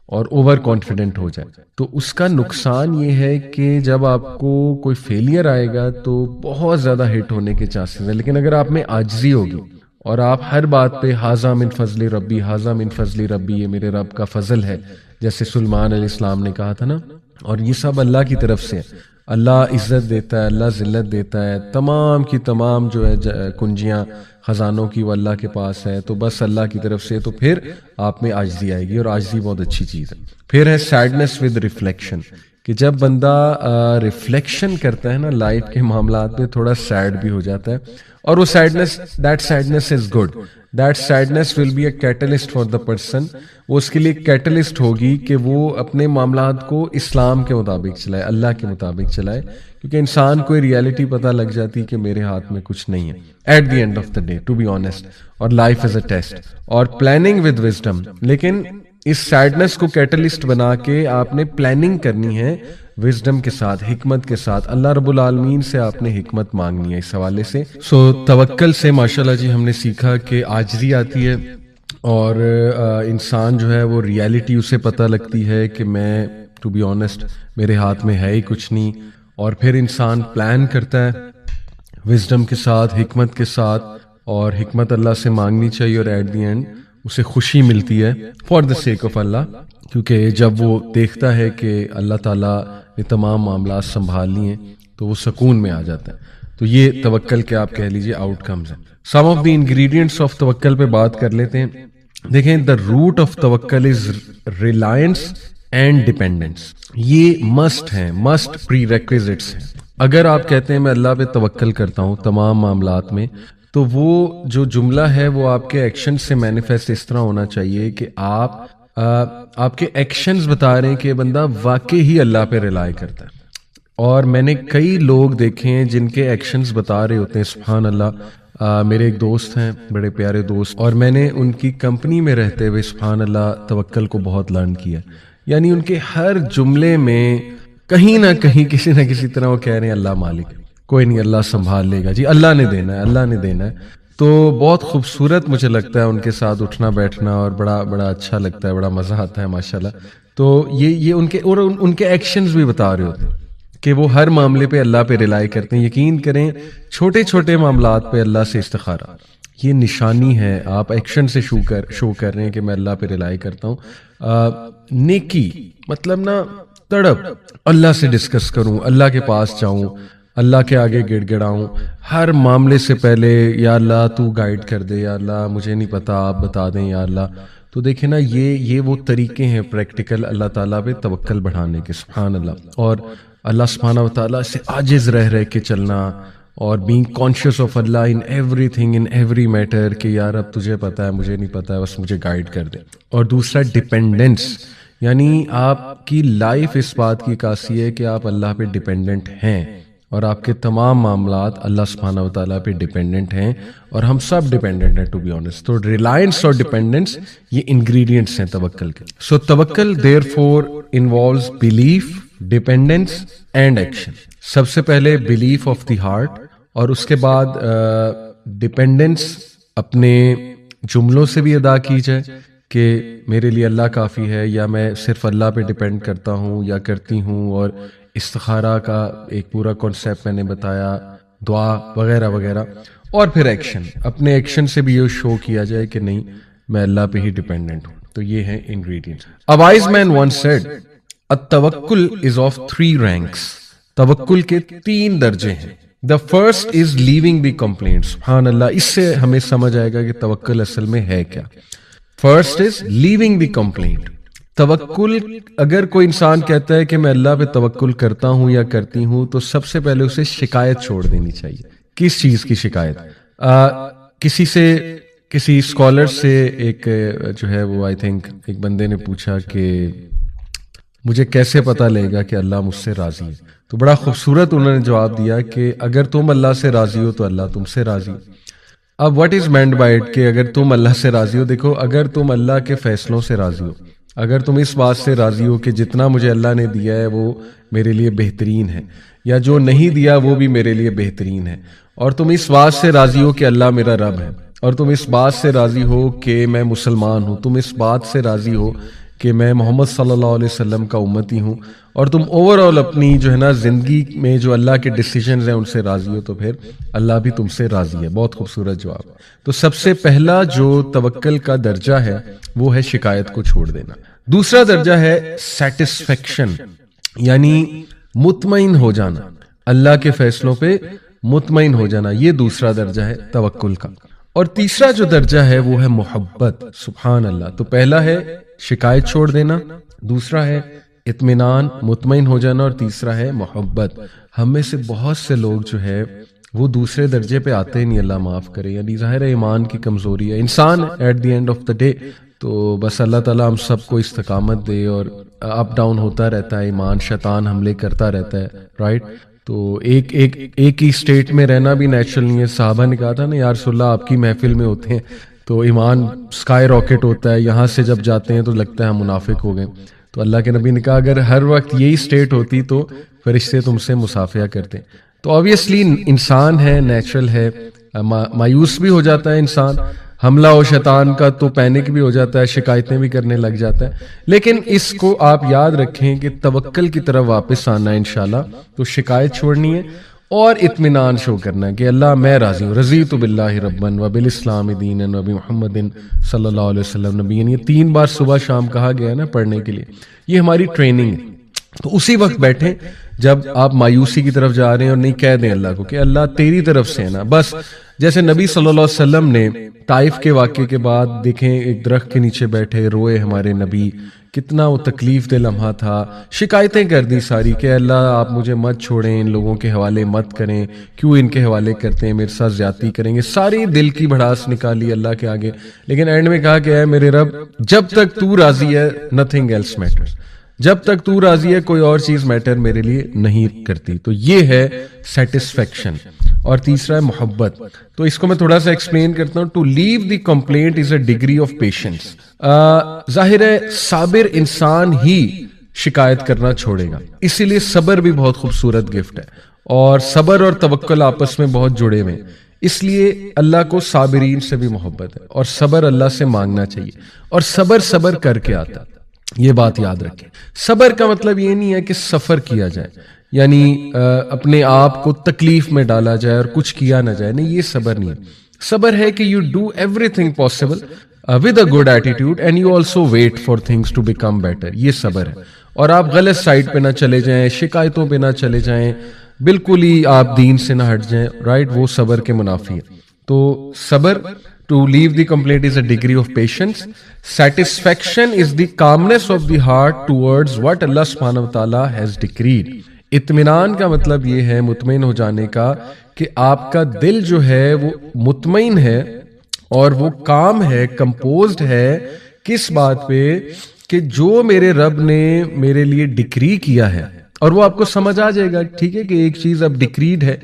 اور اوور کانفیڈنٹ ہو جائے، تو اس کا نقصان یہ ہے کہ جب آپ کو کوئی فیلئر آئے گا تو بہت زیادہ ہٹ ہونے کے چانسز ہیں. لیکن اگر آپ میں عاجزی ہوگی اور آپ ہر بات پہ ھذا من فضل ربی، ھذا من فضل ربی، یہ میرے رب کا فضل ہے، جیسے سلیمان علیہ السلام نے کہا تھا نا، اور یہ سب اللہ کی طرف سے ہے. اللہ عزت دیتا ہے، اللہ ذلت دیتا ہے، تمام کی تمام جو ہے کنجیاں خزانوں کی وہ اللہ کے پاس ہے، تو بس اللہ کی طرف سے. تو پھر آپ میں عاجزی آئے گی، اور عاجزی بہت اچھی چیز ہے. پھر ہے سیڈنس ود ریفلیکشن، کہ جب بندہ ریفلیکشن کرتا ہے نا لائف کے معاملات میں، تھوڑا سیڈ بھی ہو جاتا ہے، اور وہ sadness, that sadness is good, that sadness will be a catalyst for the person. وہ اس کے لیے کیٹلسٹ ہوگی کہ وہ اپنے معاملات کو اسلام کے مطابق چلائے، اللہ کے مطابق چلائے، کیونکہ انسان کو ریالٹی پتہ لگ جاتی کہ میرے ہاتھ میں کچھ نہیں ہے at the end of the day, to be honest, اور لائف از اے ٹیسٹ. اور پلاننگ ود وزڈم، لیکن اس سیڈنس کو کیٹلسٹ بنا کے آپ نے پلاننگ کرنی ہے وزڈم کے ساتھ، حکمت کے ساتھ. اللہ رب العالمین سے آپ نے حکمت مانگنی ہے اس حوالے سے. توکل سے ماشاءاللہ جی ہم نے سیکھا کہ عاجزی آتی ہے، اور انسان جو ہے وہ ریالٹی اسے پتہ لگتی ہے کہ میں ٹو بی آنیسٹ میرے ہاتھ میں ہے ہی کچھ نہیں. اور پھر انسان پلان کرتا ہے وزڈم کے ساتھ، حکمت کے ساتھ، اور حکمت اللہ سے مانگنی چاہیے، اور ایٹ دی اینڈ اسے خوشی ملتی ہے فار دا سیک آف اللہ، کیونکہ جب وہ دیکھتا ہے کہ اللہ تعالیٰ نے تمام معاملات سنبھال لیے تو وہ سکون میں آ جاتا ہے. تو یہ توکل کے آپ کہہ لیجئے آؤٹ کمز ہیں. سم آف دی انگریڈینٹس آف توکل پہ بات کر لیتے ہیں. دیکھیں دا روٹ آف توکل از ریلائنس اینڈ ڈیپینڈنس. یہ مسٹ ہیں، مسٹ پری ریکویزٹس ہیں. اگر آپ کہتے ہیں میں اللہ پہ توکل کرتا ہوں تمام معاملات میں، تو وہ جو جملہ ہے وہ آپ کے ایکشن سے مینیفیسٹ اس طرح ہونا چاہیے کہ آپ کے ایکشنز بتا رہے ہیں کہ بندہ واقعی ہی اللہ پہ ریلائی کرتا ہے. اور میں نے کئی لوگ دیکھے ہیں جن کے ایکشنز بتا رہے ہوتے ہیں سبحان اللہ. میرے ایک دوست ہیں، بڑے پیارے دوست، اور میں نے ان کی کمپنی میں رہتے ہوئے سبحان اللہ توکل کو بہت لرن کیا. یعنی ان کے ہر جملے میں کہیں نہ کہیں کسی نہ کسی طرح وہ کہہ رہے ہیں اللہ مالک، کوئی نہیں، اللہ سنبھال لے گا جی، اللہ نے دینا ہے، اللہ نے دینا ہے. تو بہت خوبصورت مجھے لگتا ہے ان کے ساتھ اٹھنا بیٹھنا، اور بڑا اچھا لگتا ہے، بڑا مزہ آتا ہے ماشاءاللہ. تو یہ ان کے ایکشنز بھی بتا رہے ہوتے ہیں کہ وہ ہر معاملے پہ اللہ پہ ریلائی کرتے ہیں. یقین کریں چھوٹے چھوٹے معاملات پہ اللہ سے استخارہ، یہ نشانی ہے. آپ ایکشن سے شو کر رہے ہیں کہ میں اللہ پہ ریلائی کرتا ہوں. نیکی مطلب نا تڑپ، اللہ سے ڈسکس کروں، اللہ کے پاس جاؤں، اللہ کے آگے گڑ گڑاؤں ہر معاملے سے پہلے، یا اللہ تو گائیڈ کر دے، یا اللہ مجھے نہیں پتا آپ بتا دیں یا اللہ. تو دیکھیں نا یہ وہ طریقے ہیں پریکٹیکل اللہ تعالیٰ پہ توکل بڑھانے کے سبحان اللہ. اور اللہ سبحانہ و تعالیٰ سے عاجز رہ کے چلنا، اور being conscious of Allah in everything in every matter, کہ یار اب تجھے پتا ہے مجھے نہیں پتا ہے، بس مجھے گائیڈ کر دے. اور دوسرا ڈیپینڈنس، یعنی آپ کی لائف اس بات کی عکاسی ہے کہ آپ اللہ پہ ڈیپینڈنٹ ہیں، اور آپ کے تمام معاملات اللہ سبحانہ و تعالیٰ پہ ڈیپینڈنٹ ہیں، اور ہم سب ڈیپینڈنٹ ہیں ٹو بی آنیسٹ. تو ریلائنس اور ڈیپینڈنس یہ انگریڈینٹس ہیں توکل کے. سو توکل therefore involves belief, dependence and action. سب سے پہلے بلیف آف دی ہارٹ، اور اس کے بعد ڈیپینڈنس اپنے جملوں سے بھی ادا کی جائے کہ میرے لیے اللہ کافی ہے، یا میں صرف اللہ پہ ڈیپینڈ کرتا ہوں یا کرتی ہوں. اور استخارہ کا ایک پورا کانسیپٹ میں نے بتایا، دعا وغیرہ وغیرہ. اور پھر ایکشن، اپنے ایکشن سے بھی یہ شو کیا جائے کہ نہیں میں اللہ پہ ہی ڈیپینڈنٹ ہوں. تو یہ ہیں ingredients. A wise man once said, التوکل is of 3 ranks. توکل کے 3 درجے ہیں. The first is leaving the complaint. سبحان اللہ، اس سے ہمیں سمجھ آئے گا کہ توکل اصل میں ہے کیا. First is leaving the complaint. توکل، اگر کوئی انسان کہتا ہے کہ میں اللہ پہ توکل کرتا ہوں یا کرتی ہوں، تو سب سے پہلے اسے شکایت چھوڑ دینی چاہیے. کس چیز کی شکایت؟ کسی اسکالر سے ایک جو ہے وہ آئی تھنک ایک بندے نے پوچھا کہ مجھے کیسے پتہ لگے گا کہ اللہ مجھ سے راضی ہے؟ تو بڑا خوبصورت انہوں نے جواب دیا کہ اگر تم اللہ سے راضی ہو تو اللہ تم سے راضی ہے۔ اب what is meant by it کہ اگر تم اللہ سے راضی ہو، دیکھو اگر تم اللہ کے فیصلوں سے راضی ہو، اگر تم اس بات سے راضی ہو کہ جتنا مجھے اللہ نے دیا ہے وہ میرے لیے بہترین ہے، یا جو نہیں دیا وہ بھی میرے لیے بہترین ہے، اور تم اس بات سے راضی ہو کہ اللہ میرا رب ہے، اور تم اس بات سے راضی ہو کہ میں مسلمان ہوں، تم اس بات سے راضی ہو کہ میں محمد صلی اللہ علیہ وسلم کا امتی ہوں، اور تم اوور آل اپنی جو ہے نا زندگی میں جو اللہ کے ڈیسیجنز ہیں ان سے راضی ہو، تو پھر اللہ بھی تم سے راضی ہے۔ بہت خوبصورت جواب۔ تو سب سے پہلا جو توکل کا درجہ ہے وہ ہے شکایت کو چھوڑ دینا۔ دوسرا درجہ ہے سیٹسفیکشن، یعنی مطمئن ہو جانا، اللہ کے فیصلوں پہ مطمئن ہو جانا، یہ دوسرا درجہ ہے توکل کا۔ اور تیسرا جو درجہ ہے وہ ہے محبت۔ سبحان اللہ۔ تو پہلا ہے شکایت چھوڑ دینا، دوسرا ہے اطمینان، مطمئن ہو جانا، اور تیسرا ہے محبت۔ ہم میں سے بہت سے لوگ جو ہے وہ دوسرے درجے پہ آتے ہی نہیں، اللہ معاف کرے، یعنی ظاہر ہے ایمان کی کمزوری ہے، انسان at the end of the day. تو بس اللہ تعالیٰ ہم سب کو استقامت دے، اور اپ ڈاؤن ہوتا رہتا ہے ایمان، شیطان حملے کرتا رہتا ہے، رائٹ؟ تو ایک ہی اسٹیٹ میں رہنا بھی نیچرل نہیں ہے۔ صحابہ نے کہا تھا نا یا رسول اللہ آپ کی محفل میں ہوتے ہیں تو ایمان سکائی راکٹ ہوتا ہے، یہاں سے جب جاتے ہیں تو لگتا ہے ہم منافق ہو گئے۔ تو اللہ کے نبی نے کہا اگر ہر وقت یہی اسٹیٹ ہوتی تو فرشتے تم سے مصافحہ کرتے۔ تو آبویسلی انسان ہے، نیچرل ہے، مایوس بھی ہو جاتا ہے انسان، حملہ ہو شیطان کا تو پینک بھی ہو جاتا ہے، شکایتیں بھی کرنے لگ جاتا ہے۔ لیکن اس کو آپ یاد رکھیں کہ توکل کی طرف واپس آنا ہے انشاءاللہ، تو شکایت چھوڑنی ہے اور اطمینان شو کرنا ہے کہ اللہ میں راضی ہوں، رضیت باللہ ربا وبالاسلام دینا وبمحمد صلی اللہ علیہ وسلم نبی۔ یہ 3 بار صبح شام کہا گیا ہے نا پڑھنے کے لیے، یہ ہماری ٹریننگ ہے۔ تو اسی وقت بیٹھیں جب آپ مایوسی کی طرف جا رہے ہیں، اور نہیں کہہ دیں اللہ کو کہ اللہ تیری طرف سے ہے نا، بس جیسے نبی صلی اللہ علیہ وسلم نے طائف کے واقعے کے بعد دیکھیں ایک درخت کے نیچے بیٹھے روئے ہمارے نبی، کتنا وہ تکلیف دہ لمحہ تھا، شکایتیں کر دی ساری کہ اللہ آپ مجھے مت چھوڑیں، ان لوگوں کے حوالے مت کریں، کیوں ان کے حوالے کرتے ہیں، میرے ساتھ زیادتی کریں گے، ساری دل کی بھڑاس نکالی اللہ کے آگے، لیکن اینڈ میں کہا کہ اے میرے رب جب تک تو راضی ہے nothing else matters، جب تک تو راضی ہے کوئی اور چیز میٹر میرے لیے نہیں کرتی۔ تو یہ ہے سیٹسفیکشن۔ اور تیسرا ہے محبت۔ تو اس کو میں تھوڑا سا ایکسپلین کرتا ہوں۔ To leave the complaint is a degree of patience. ظاہر ہے صابر انسان ہی شکایت کرنا چھوڑے گا، اسی لیے صبر بھی بہت خوبصورت گفٹ ہے، اور صبر اور توکل آپس میں بہت جڑے ہوئے ہیں، اس لیے اللہ کو صابرین سے بھی محبت ہے، اور صبر اللہ سے مانگنا چاہیے، اور صبر کر کے آتا ہے، یہ بات یاد رکھیں۔ صبر کا مطلب یہ نہیں ہے کہ سفر کیا جائے، یعنی اپنے آپ کو تکلیف میں ڈالا جائے اور کچھ کیا نہ جائے، نہیں، یہ صبر نہیں ہے۔ صبر ہے کہ you do everything possible with a good attitude and you also wait for things to become better, یہ صبر ہے۔ اور آپ غلط سائڈ پہ نہ چلے جائیں، شکایتوں پہ نہ چلے جائیں، بالکل ہی آپ دین سے نہ ہٹ جائیں، رائٹ؟ وہ صبر کے منافی ہے۔ تو صبر to leave the complaint is a degree of patience. Satisfaction is the calmness of the heart towards what Allah subhanahu wa ta'ala has decreed. اطمینان کا مطلب یہ ہے مطمئن ہو جانے کا کہ آپ کا دل جو ہے وہ مطمئن ہے اور وہ کام ہے، کمپوزڈ ہے، کس بات پہ؟ کہ جو میرے رب نے میرے لیے ڈکری کیا ہے، اور وہ آپ کو سمجھ آ جائے گا، ٹھیک ہے کہ ایک چیز اب ڈکریڈ ہے،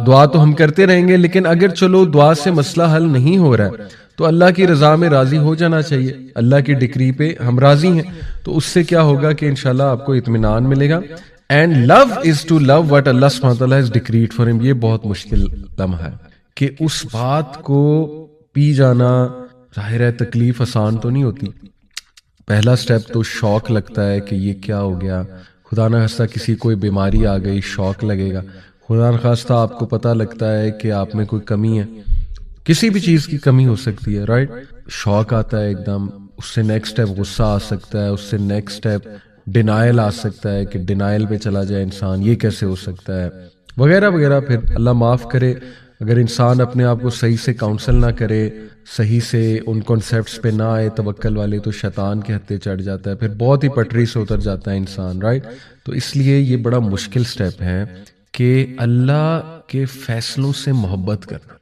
دعا تو ہم کرتے رہیں گے، لیکن اگر چلو دعا سے مسئلہ حل نہیں ہو رہا ہے تو اللہ کی رضا میں راضی ہو جانا چاہیے، اللہ کی ڈکری پہ ہم راضی ہیں، تو اس سے کیا ہوگا کہ انشاءاللہ آپ کو اطمینان ملے گا۔ And love is to love what Allah سبحانہ وتعالیٰ ہیز ڈکریڈ فار ہم۔ یہ بہت مشکل لمحہ ہے کہ اس بات کو پی جانا، ظاہر ہے تکلیف آسان تو نہیں ہوتی، پہلا سٹیپ تو شوق لگتا ہے کہ یہ کیا ہو گیا، خدا نہ خواستہ کسی کوئی بیماری آ گئی، شوق لگے گا، خدا نہ خواستہ آپ کو پتہ لگتا ہے کہ آپ میں کوئی کمی ہے، کسی بھی چیز کی کمی ہو سکتی ہے، رائٹ؟ شوق آتا ہے ایک دم، اس سے نیکسٹ سٹیپ غصہ آ سکتا ہے، اس سے نیکسٹ سٹیپ ڈینائل آ سکتا ہے کہ ڈینائل پہ چلا جائے انسان، یہ کیسے ہو سکتا ہے، وغیرہ وغیرہ۔ پھر اللہ معاف کرے اگر انسان اپنے آپ کو صحیح سے کاؤنسل نہ کرے، صحیح سے ان کانسیپٹس پہ نہ آئے توکل والے، تو شیطان کے ہتھے چڑھ جاتا ہے، پھر بہت ہی پٹری سے اتر جاتا ہے انسان، رائٹ؟ تو اس لیے یہ بڑا مشکل سٹیپ ہے کہ اللہ کے فیصلوں سے محبت کرنا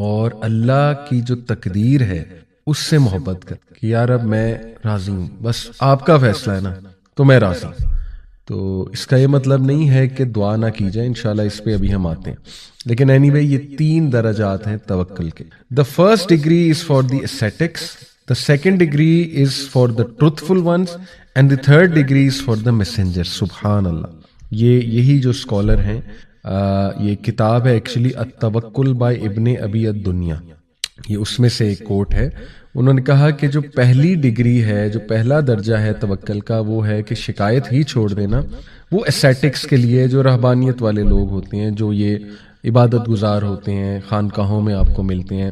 اور اللہ کی جو تقدیر ہے اس سے محبت کرنا، کہ یار اب میں راضی ہوں، بس آپ کا فیصلہ ہے نا، تو میں راضی ہوں. تو اس کا یہ مطلب نہیں ہے کہ دعا نہ کی جائے، انشاءاللہ اس پہ ابھی ہم آتے ہیں. لیکن اینی وے یہ 3 درجات ہیں توکل کے. The first degree is for the ascetics, the second degree is for the truthful ones, and the third degree is for the messenger. سبحان اللہ. یہی جو اسکالر ہیں، یہ کتاب ہے ایکچولی التوکل بائی ابن ابی الدنیا، یہ اس میں سے ایک کوٹ ہے. انہوں نے کہا کہ جو پہلی ڈگری ہے، جو پہلا درجہ ہے توکل کا، وہ ہے کہ شکایت ہی چھوڑ دینا. وہ اسیٹکس کے لیے، جو رہبانیت والے لوگ ہوتے ہیں، جو یہ عبادت گزار ہوتے ہیں، خانقاہوں میں آپ کو ملتے ہیں.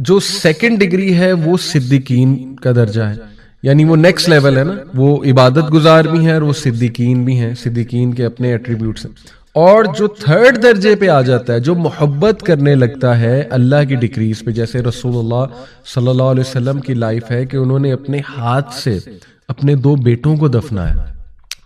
جو سیکنڈ ڈگری ہے وہ صدیقین کا درجہ ہے، یعنی وہ نیکسٹ لیول ہے نا، وہ عبادت گزار بھی ہیں اور وہ صدیقین بھی ہیں، صدیقین کے اپنے ایٹریبیوٹس ہیں. اور جو تھرڈ درجے پہ آ جاتا ہے، جو محبت کرنے لگتا ہے اللہ کی ڈکریز پہ، جیسے رسول اللہ صلی اللہ علیہ وسلم کی لائف ہے کہ انہوں نے اپنے ہاتھ سے اپنے 2 بیٹوں کو دفنایا،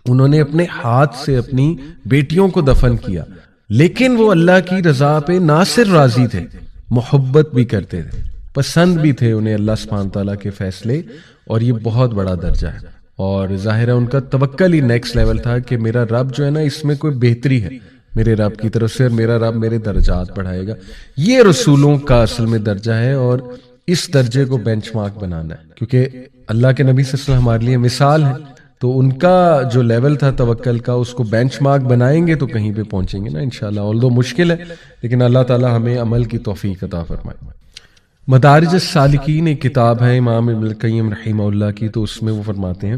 انہوں نے اپنے ہاتھ سے اپنی بیٹیوں کو دفن کیا، لیکن وہ اللہ کی رضا پہ نہ صرف راضی تھے، محبت بھی کرتے تھے، پسند بھی تھے انہیں اللہ سبحانہ تعالیٰ کے فیصلے. اور یہ بہت بڑا درجہ ہے، اور ظاہر ہے ان کا توکل ہی نیکسٹ لیول تھا کہ میرا رب جو ہے نا، اس میں کوئی بہتری ہے میرے رب کی طرف سے، اور میرا رب میرے درجات بڑھائے گا. یہ رسولوں کا اصل میں درجہ ہے، اور اس درجے کو بینچ مارک بنانا ہے، کیونکہ اللہ کے نبی صلی اللہ علیہ وسلم ہمارے لیے مثال ہے. تو ان کا جو لیول تھا توکل کا، اس کو بینچ مارک بنائیں گے تو کہیں پہ پہنچیں گے نا انشاءاللہ. آلدو مشکل ہے، لیکن اللہ تعالی ہمیں عمل کی توفیق عطا فرمائے. مدارج السالکین ایک کتاب ہے امام ابن القیم رحمہ اللہ کی، تو اس میں وہ فرماتے ہیں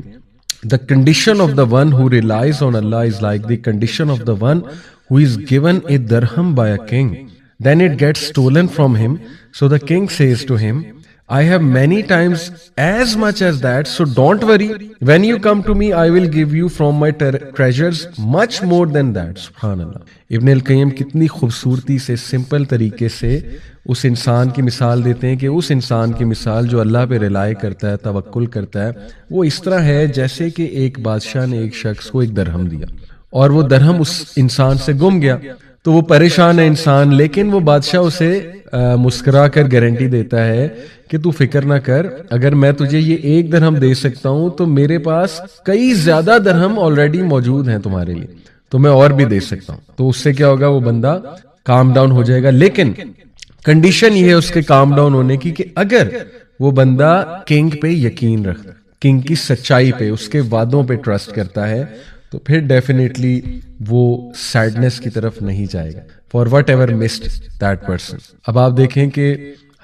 The condition of the one who relies on Allah is like the condition of the one who is given a dirham by a king. Then it gets stolen from him. So the king says to him, I have many times as much as that, so don't worry. When you come to me, I will give you from my treasures much more than that. Subhanallah. ابن القیم کتنی خوبصورتی سے، simple طریقے سے اس انسان کی مثال دیتے ہیں کہ اس انسان کی مثال جو اللہ پہ رلائے کرتا ہے، توکل کرتا ہے، وہ اس طرح ہے جیسے کہ ایک بادشاہ نے ایک شخص کو ایک درہم دیا، اور وہ درہم اس انسان سے گم گیا. تو وہ پریشان ہے انسان، لیکن وہ بادشاہ اسے مسکرا کر گارنٹی دیتا ہے کہ تو فکر نہ کر، اگر میں تجھے یہ 1 درہم دے سکتا ہوں تو میرے پاس کئی زیادہ درہم آلریڈی موجود ہیں تمہارے لیے، تو میں اور بھی دے سکتا ہوں. تو اس سے کیا ہوگا، وہ بندہ کام ڈاؤن ہو جائے گا. لیکن کنڈیشن یہ ہے اس کے کام ڈاؤن ہونے کی کہ اگر وہ بندہ کنگ پہ یقین رکھتا، کنگ کی سچائی پہ، اس کے وعدوں پہ ٹرسٹ کرتا ہے، تو پھر ڈیفینیٹلی وہ سیڈنس کی طرف نہیں جائے گا. For whatever missed that person. اب آپ دیکھیں کہ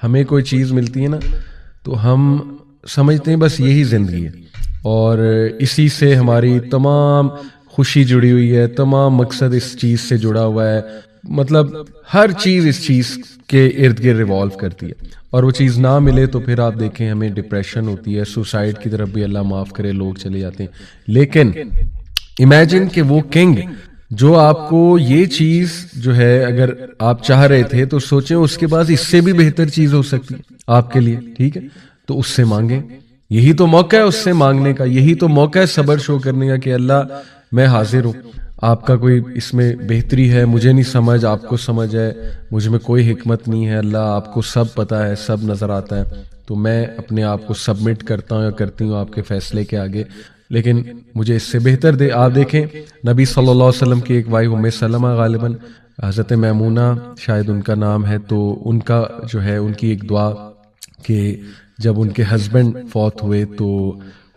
ہمیں کوئی چیز ملتی ہے نا، تو ہم سمجھتے ہیں بس یہی زندگی ہے، اور اسی سے ہماری تمام خوشی جڑی ہوئی ہے، تمام مقصد اس چیز سے جڑا ہوا ہے، مطلب ہر چیز اس چیز کے ارد گرد ریوالو کرتی ہے. اور وہ چیز نہ ملے تو پھر آپ دیکھیں ہمیں ڈپریشن ہوتی ہے، سوسائڈ کی طرف بھی اللہ معاف کرے لوگ چلے جاتے ہیں. لیکن امیجن کہ وہ کنگ جو آپ کو یہ چیز جو ہے اگر آپ چاہ رہے تھے، تو سوچیں اس کے پاس اس سے بھی بہتر چیز ہو سکتی ہے آپ کے لیے، ٹھیک ہے؟ تو اس سے مانگیں. یہی تو موقع ہے اس سے مانگنے کا، یہی تو موقع ہے صبر شو کرنے کا کہ اللہ میں حاضر ہوں، آپ کا کوئی اس میں بہتری ہے، مجھے نہیں سمجھ، آپ کو سمجھ ہے، مجھ میں کوئی حکمت نہیں ہے، اللہ آپ کو سب پتہ ہے، سب نظر آتا ہے، تو میں اپنے آپ کو سبمٹ کرتا ہوں یا کرتی ہوں آپ کے فیصلے کے آگے، لیکن مجھے اس سے بہتر دے. آپ دیکھیں نبی صلی اللہ علیہ وسلم کی ایک وائف ام سلمہ، غالباً حضرت میمونہ شاید ان کا نام ہے، تو ان کا جو ہے ان کی ایک دعا کہ جب ان کے ہسبینڈ فوت ہوئے تو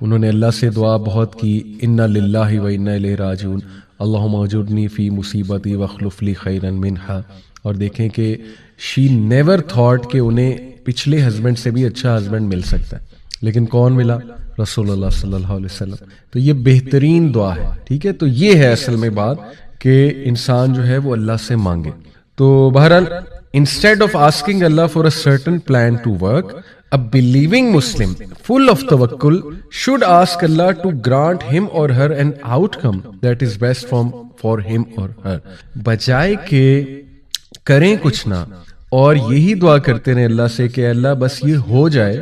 انہوں نے اللہ سے دعا بہت کی، انا للہ و انا الیہ راجعون، اللہم اجرنی فی مصیبتی واخلف لی خیرا منہا. اور دیکھیں کہ شی نیور تھاٹ کہ انہیں پچھلے ہسبینڈ سے بھی اچھا ہسبینڈ مل سکتا ہے، لیکن کون ملا؟ رسول اللہ صلی اللہ علیہ وسلم. تو یہ بہترین دعا ہے، ٹھیک ہے؟ تو یہ ہے اصل میں بات کہ انسان جو ہے وہ اللہ سے مانگے. تو بہرحال instead of asking Allah for a certain plan to work, a believing Muslim full of tawakkul should ask Allah to grant him or her an outcome that is best for him or her. بجائے کہ کریں کچھ نہ اور یہی دعا کرتے رہیں اللہ سے کہ اللہ بس یہ ہو جائے،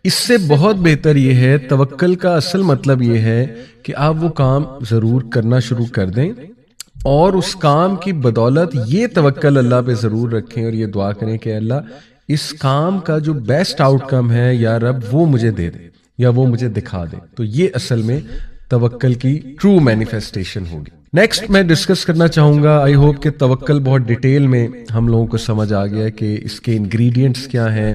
اس سے بہت بہتر یہ ہے. توکل کا اصل مطلب یہ ہے کہ آپ وہ کام ضرور کرنا شروع کر دیں، اور اس کام کی بدولت یہ توکل اللہ پہ ضرور رکھیں اور یہ دعا کریں کہ اللہ اس کام کا جو بیسٹ آؤٹ کم ہے یا رب وہ مجھے دے دے یا وہ مجھے دکھا دے. تو یہ اصل میں توکل کی ٹرو مینیفیسٹیشن ہوگی. نیکسٹ میں ڈسکس کرنا چاہوں گا, آئی ہوپ کہ توکل بہت ڈیٹیل میں ہم لوگوں کو سمجھ آ گیا ہے کہ اس کے انگریڈینٹس کیا ہیں,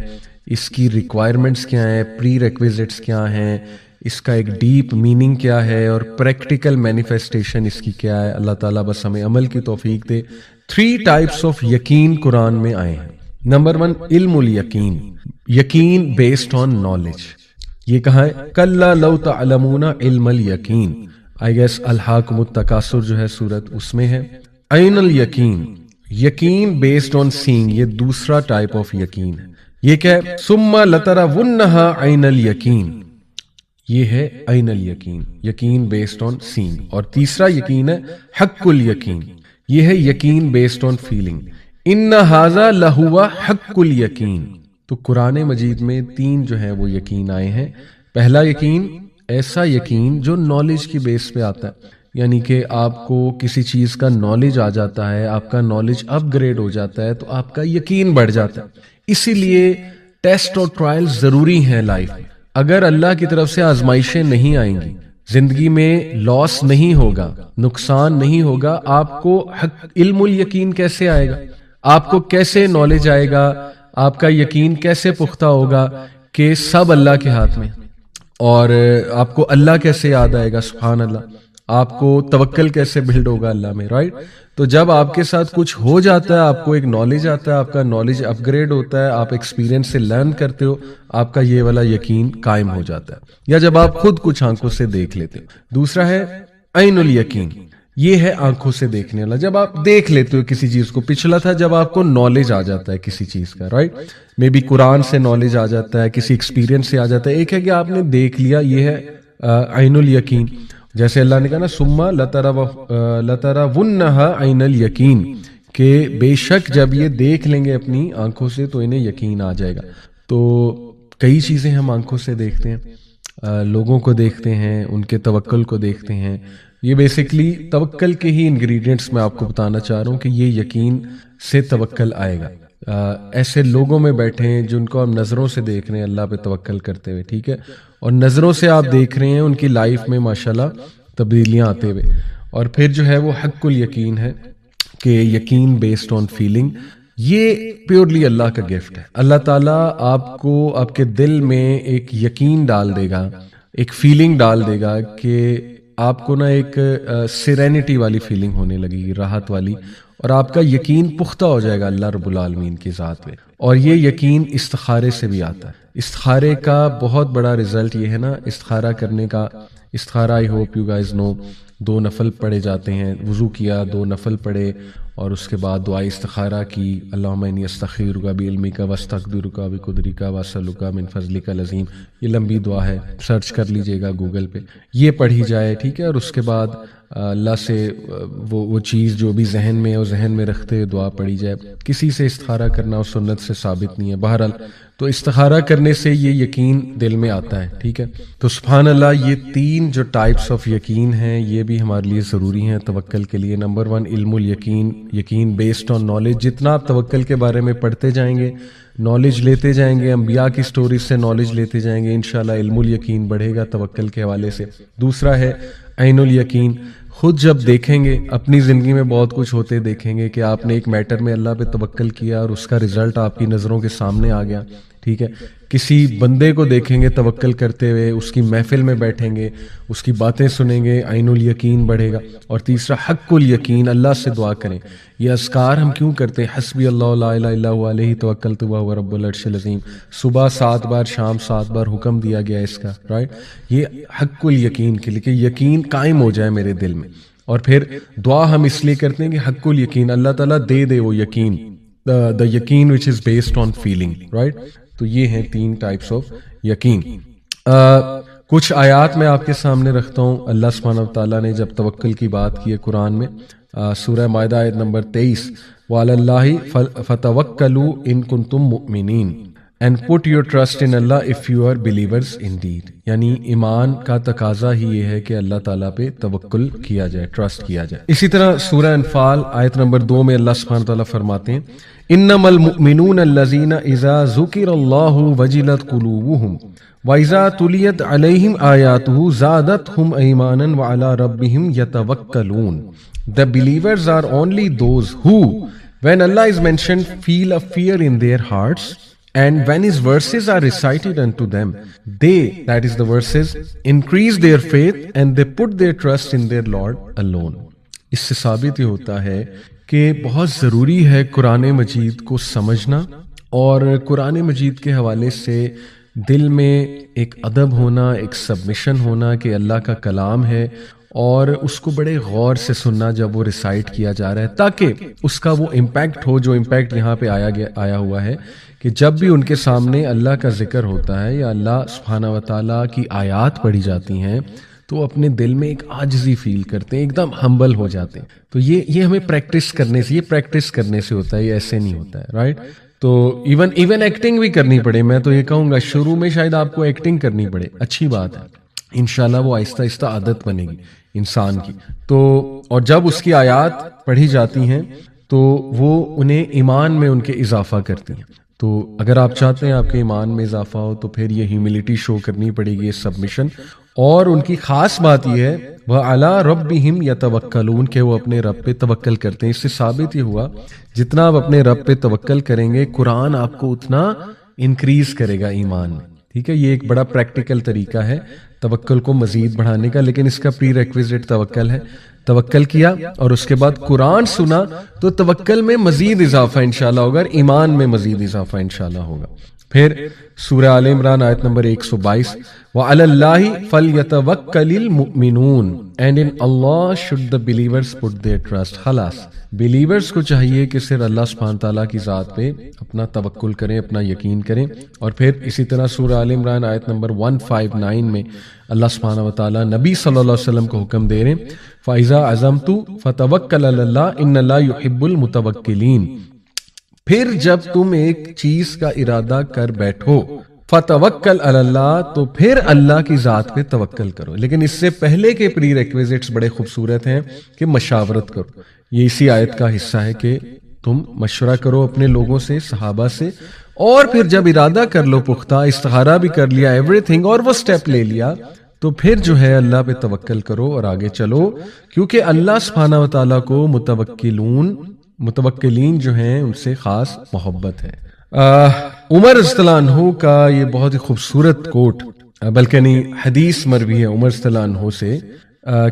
اس کی ریکوائرمنٹس کیا ہیں, پری ریکویزٹس کیا ہیں, اس کا ایک ڈیپ میننگ کیا ہے, اور پریکٹیکل مینیفیسٹیشن اس کی کیا ہے. اللہ تعالیٰ بس ہمیں عمل کی توفیق دے. 3 ٹائپس آف یقین قرآن میں آئے ہیں. نمبر 1, علم الیقین, یقین بیسڈ آن نالج. یہ کہاں ہے؟ کلا لو تعلمون علم الیقین, آئی گیس الہاکم التکاثر جو ہے سورت اس میں ہے. عین الیقین, یقین بیسڈ آن سینگ, یہ دوسرا ٹائپ آف یقین ہے. یہ کیا ہے؟ ثم لترونھا عین الیقین, یہ ہے عین الیقین, یقین بیسڈ آن سینگ. اور تیسرا یقین ہے حق الیقین, یہ ہے یقین بیسڈ آن فیلنگ. ان ھذا لہو حق الیقین. تو قرآن مجید میں 3 جو ہیں وہ یقین آئے ہیں. پہلا یقین ایسا یقین جو نالج کی بیس پہ آتا ہے, یعنی کہ آپ کو کسی چیز کا نالج آ جاتا ہے, آپ کا نالج اپ گریڈ ہو جاتا ہے تو آپ کا یقین بڑھ جاتا ہے. اسی لیے ٹیسٹ اور ٹرائل ضروری ہیں لائف میں. اگر اللہ کی طرف سے آزمائشیں نہیں آئیں گی, زندگی میں لاس نہیں ہوگا, نقصان نہیں ہوگا, آپ کو علم الیقین کیسے آئے گا؟ آپ کو کیسے نالج آئے گا؟ آپ کا یقین کیسے پختہ ہوگا کہ سب اللہ کے ہاتھ میں؟ اور آپ کو اللہ کیسے یاد آئے گا؟ سبحان اللہ. آپ کو توکل کیسے بلڈ ہوگا اللہ میں؟ رائٹ. تو جب آپ کے ساتھ کچھ ہو جاتا ہے, آپ کو ایک نالج آتا ہے, آپ کا نالج اپ گریڈ ہوتا ہے, آپ ایکسپیرینس سے لرن کرتے ہو, آپ کا یہ والا یقین قائم ہو جاتا ہے. یا جب آپ خود کچھ آنکھوں سے دیکھ لیتے ہو. دوسرا ہے عین الیقین, یہ ہے آنکھوں سے دیکھنے والا, جب آپ دیکھ لیتے ہو کسی چیز کو. پچھلا تھا جب آپ کو نالج آ جاتا ہے کسی چیز کا, رائٹ. مے بی قرآن سے نالج آ جاتا ہے, کسی ایکسپیرینس سے آ جاتا ہے. ایک ہے کہ آپ نے دیکھ لیا, یہ ہے عین الیقین. جیسے اللہ نے کہا نا ثم لترونھا عین الیقین, کہ بے شک جب یہ دیکھ لیں گے اپنی آنکھوں سے تو انہیں یقین آ جائے گا. تو کئی چیزیں ہم آنکھوں سے دیکھتے ہیں, لوگوں کو دیکھتے ہیں, ان کے توکل کو دیکھتے ہیں. یہ بیسیکلی توکل کے ہی انگریڈینٹس میں آپ کو بتانا چاہ رہا ہوں کہ یہ یقین سے توکل آئے گا. ایسے لوگوں میں بیٹھے ہیں جن کو ہم نظروں سے دیکھ رہے ہیں اللہ پہ توکل کرتے ہوئے, ٹھیک ہے, اور نظروں سے آپ دیکھ رہے ہیں ان کی لائف میں ماشاءاللہ تبدیلیاں آتے ہوئے. اور پھر جو ہے وہ حق الیقین ہے کہ یقین بیسڈ آن فیلنگ. یہ پیورلی اللہ کا گفٹ ہے. اللہ تعالیٰ آپ کو آپ کے دل میں ایک یقین ڈال دے گا, ایک فیلنگ ڈال دے گا کہ آپ کو نا ایک سیرینٹی والی فیلنگ ہونے لگے گی, راحت والی, اور آپ کا یقین پختہ ہو جائے گا اللہ رب العالمین کی ذات میں. اور یہ یقین استخارے سے بھی آتا ہے. استخارے کا بہت بڑا رزلٹ یہ ہے نا, استخارہ کرنے کا. استخارہ آئی ہوپ یو گائز نو, 2 نفل پڑھے جاتے ہیں. وضو کیا, 2 نفل پڑھے, اور اس کے بعد دعائے استخارہ کی, اللہم انی استخیرک بعلمک واستقدرک بقدرک واسألک من فضلک العظیم. یہ لمبی دعا ہے, سرچ کر لیجئے گا گوگل پہ, یہ پڑھی جائے, ٹھیک ہے. اور اس کے بعد اللہ سے وہ چیز جو بھی ذہن میں ہے وہ ذہن میں رکھتے ہوئے دعا پڑھی جائے. کسی سے استخارہ کرنا اور سنت سے ثابت نہیں ہے. بہرحال تو استخارہ کرنے سے یہ یقین دل میں آتا ہے, ٹھیک ہے. تو سبحان اللہ, یہ 3 جو ٹائپس آف یقین ہیں یہ بھی ہمارے لیے ضروری ہیں توکل کے لیے. نمبر 1 علم الیقین, یقین بیسڈ آن نالج. جتنا آپ توکل کے بارے میں پڑھتے جائیں گے, نالج لیتے جائیں گے, انبیاء کی سٹوریز سے نالج لیتے جائیں گے, انشاءاللہ علم الیقین بڑھے گا توکل کے حوالے سے. دوسرا ہے عین الیقین. خود جب دیکھیں گے اپنی زندگی میں بہت کچھ ہوتے دیکھیں گے کہ آپ نے ایک میٹر میں اللہ پہ توکل کیا اور اس کا رزلٹ آپ کی نظروں کے سامنے آ گیا, ٹھیک ہے. کسی بندے کو دیکھیں گے توکل کرتے ہوئے, اس کی محفل میں بیٹھیں گے, اس کی باتیں سنیں گے, عین الیقین بڑھے گا. اور تیسرا حق الیقین, اللہ سے دعا کریں. یہ اذکار ہم کیوں کرتے ہیں؟ حسبی اللہ لا الہ الا هو علیہ توکلت وہو رب العرش العظیم. صبح 7 بار, شام 7 بار حکم دیا گیا اس کا, رائٹ. یہ حق الیقین کے لیے کہ یقین قائم ہو جائے میرے دل میں. اور پھر دعا ہم اس لیے کرتے ہیں کہ حق الیقین, اللہ تعالیٰ دے وہ یقین, the یقین which is based on feeling, right. تو یہ ہیں 3 ٹائپس آف یقین. کچھ آیات میں آپ کے سامنے رکھتا ہوں. اللہ سبحانہ و تعالیٰ نے جب توکل کی بات کی ہے قرآن میں, سورہ مائدہ آیت نمبر 23, وعلی اللہ فتوکلوا ان کنتم مؤمنین. and put your trust in Allah if you are believers indeed. یعنی ایمان کا تقاضا ہی یہ ہے کہ اللہ تعالیٰ پہ توکل کیا جائے، ٹرسٹ کیا جائے. اسی طرح سورہ انفال آیت نمبر 2 میں اللہ سبحانہ تعالیٰ فرماتے ہیں انما المؤمنون الذین اذا ذکر اللہ وجلت قلوبہم وَإِذَا تُلِيَتْ عَلَيْهِمْ آيَاتُهُ زَادَتْهُمْ إِيمَانًا وَعَلَى رَبِّهِمْ يَتَوَكَّلُونَ. The believers are only those who, when Allah is mentioned, feel a fear in their hearts, and when His verses are recited unto them, they, that is the verses, increase their faith and they put their trust in their Lord alone. اس سے ثابت یہ ہوتا ہے کہ بہت ضروری ہے قرآن مجید کو سمجھنا، اور قرآن مجید کے حوالے سے دل میں ایک ادب ہونا، ایک سبمیشن ہونا کہ اللہ کا کلام ہے، اور اس کو بڑے غور سے سننا جب وہ ریسائٹ کیا جا رہا ہے، تاکہ اس کا وہ امپیکٹ ہو جو امپیکٹ یہاں پہ آیا ہوا ہے کہ جب بھی ان کے سامنے اللہ کا ذکر ہوتا ہے یا اللہ سبحانہ و تعالیٰ کی آیات پڑھی جاتی ہیں تو وہ اپنے دل میں ایک عاجزی فیل کرتے ہیں، ایک دم ہمبل ہو جاتے ہیں. تو یہ ہمیں پریکٹس کرنے سے ہوتا ہے، یہ ایسے نہیں ہوتا ہے، رائٹ؟ تو ایون ایکٹنگ بھی کرنی پڑے. میں تو یہ کہوں گا شروع میں شاید آپ کو ایکٹنگ کرنی پڑے، اچھی بات ہے، انشاءاللہ وہ آہستہ آہستہ عادت بنے گی انسان کی. تو اور جب اس کی آیات پڑھی جاتی ہیں تو وہ انہیں ایمان میں ان کے اضافہ کرتی ہیں. تو اگر آپ چاہتے ہیں آپ کے ایمان میں اضافہ ہو تو پھر یہ ہیوملٹی شو کرنی پڑے گی، سبمیشن. اور ان کی خاص بات یہ ہے وَعَلَىٰ رَبِّهِمْ يَتَوَكَّلُونَ کہ وہ اپنے رب پہ توکل کرتے ہیں. اس سے ثابت یہ ہوا جتنا آپ اپنے رب پہ توکل کریں گے قرآن آپ کو اتنا انکریز کرے گا ایمان میں. ٹھیک ہے، یہ ایک بڑا پریکٹیکل طریقہ ہے توکل کو مزید بڑھانے کا، لیکن اس کا پری ریکویزٹ توکل ہے. توکل کیا اور اس کے بعد قرآن سنا تو توکل میں مزید اضافہ انشاءاللہ ہوگا، اور ایمان میں مزید اضافہ انشاءاللہ ہوگا. پھر سورہ آل عمران آیت نمبر 122 وَعَلَى اللَّهِ فَلْيَتَوَكَّلِ الْمُؤْمِنُونَ and in Allah should the believers put their trust. خلاص بلیورز کو چاہیے کہ صرف اللہ سبحانہ تعالیٰ کی ذات پہ اپنا توکل کریں، اپنا یقین کریں. اور پھر اسی طرح سورہ آل عمران آیت نمبر 159 میں اللہ سبحانہ و تعالیٰ نبی صلی اللہ علیہ وسلم کو حکم دے رہے ہیں فَإِذَا عَزَمْتُ فَتَوَكَّلْ عَلَى اللَّهِ إِنَّ اللَّهَ يُحِبُّ الْمُتَوَكِّلِينَ. پھر جب تم ایک چیز کا ارادہ کر بیٹھو فَتَوَكَّلْ عَلَى اللَّهِ تو پھر اللہ کی ذات پہ توکل کرو. لیکن اس سے پہلے کے پری ریکویزٹس بڑے خوبصورت ہیں کہ مشاورت کرو. یہ اسی آیت کا حصہ ہے کہ تم مشورہ کرو اپنے لوگوں سے، صحابہ سے، اور پھر جب ارادہ کر لو پختہ، استخارہ بھی کر لیا، ایوری تھنگ، اور وہ سٹیپ لے لیا، تو پھر جو ہے اللہ پہ توکل کرو اور آگے چلو. کیونکہ اللہ سبحانہ و تعالیٰ کو متوکلین جو ہیں ان سے خاص محبت ہے. عمر رضی اللہ عنہ کا یہ بہت ہی خوبصورت کوٹ، بلکہ نہیں حدیث مروی ہے عمر رضی اللہ عنہ سے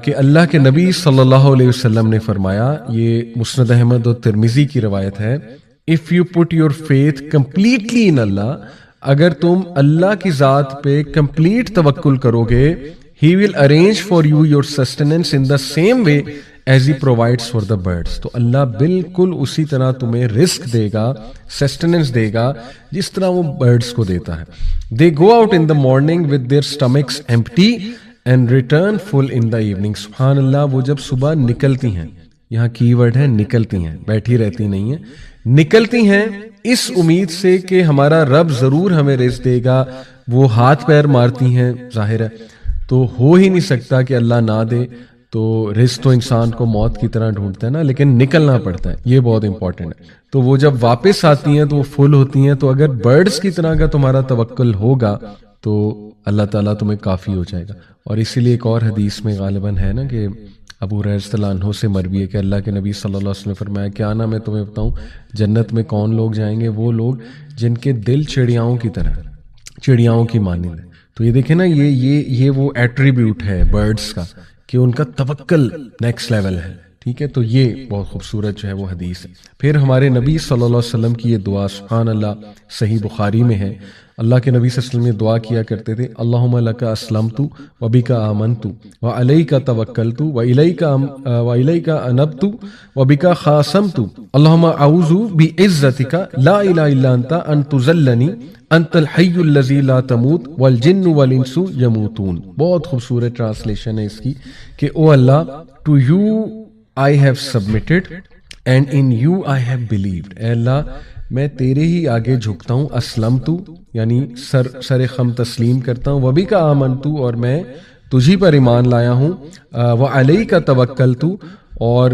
کہ اللہ کے نبی صلی اللہ علیہ وسلم نے فرمایا، یہ مسند احمد اور ترمذی کی روایت ہے، if you put your faith completely in Allah، اگر تم اللہ کی ذات پہ کمپلیٹ توکل کرو گے، he will arrange for you your sustenance in the same way as he provides for the birds. تو اللہ بالکل اسی طرح تمہیں رزق دے گا، سسٹیننس دے گا جس طرح وہ برڈز کو دیتا ہے. they go out in the morning with their stomachs empty and return full in the evening. سبحان اللہ، وہ جب صبح نکلتی ہیں، یہاں کی ورڈ ہے نکلتی ہیں، بیٹھی رہتی نہیں ہیں، نکلتی ہیں اس امید سے کہ ہمارا رب ضرور ہمیں رزق دے گا. وہ ہاتھ پیر مارتی ہیں، ظاہر ہے تو ہو ہی نہیں سکتا کہ اللہ نہ دے. تو رزق تو انسان کو موت کی طرح ڈھونڈتا ہے نا، لیکن نکلنا پڑتا ہے، یہ بہت امپورٹنٹ ہے. تو وہ جب واپس آتی ہیں تو وہ فل ہوتی ہیں. تو اگر برڈز کی طرح کا تمہارا توکل ہوگا تو اللہ تعالیٰ تمہیں کافی ہو جائے گا. اور اسی لیے ایک اور حدیث میں غالباً ہے نا کہ ابو ہریرہ رضی اللہ عنہ سے مروی ہے کہ اللہ کے نبی صلی اللہ علیہ وسلم نے فرمایا کیا نا میں تمہیں بتاؤں جنت میں کون لوگ جائیں گے؟ وہ لوگ جن کے دل چڑیاؤں کی طرح، چڑیاؤں کی مانند ہے. تو یہ دیکھیں نا، یہ وہ ایٹریبیوٹ ہے برڈز کا کہ ان کا توکل نیکسٹ لیول ہے. ٹھیک ہے، تو یہ بہت خوبصورت جو ہے وہ حدیث ہے. پھر ہمارے نبی صلی اللہ علیہ وسلم کی یہ دعا سبحان اللہ صحیح بخاری میں ہے. اللہ کے نبی صلی اللہ علیہ وسلم یہ دعا کیا کرتے تھے، اللہم لک اسلمت وبک آمنت وعلیک توکلت وإلیک انبت وبک خاصمت اللہم اعوذ بعزتک لا الہ الا انت ان تذلنی انت الحی الذی لا تموت والجن والانس یموتون. بہت خوبصورت ٹرانسلیشن ہے اس کی کہ O Allah, to you I have submitted and in you I have believed. اے اللہ میں تیرے ہی آگے جھکتا ہوں. اسلمتو یعنی سر خم تسلیم کرتا ہوں. وبک آمنتو اور میں تجھی پر ایمان لایا ہوں. وعلیک توکلتو اور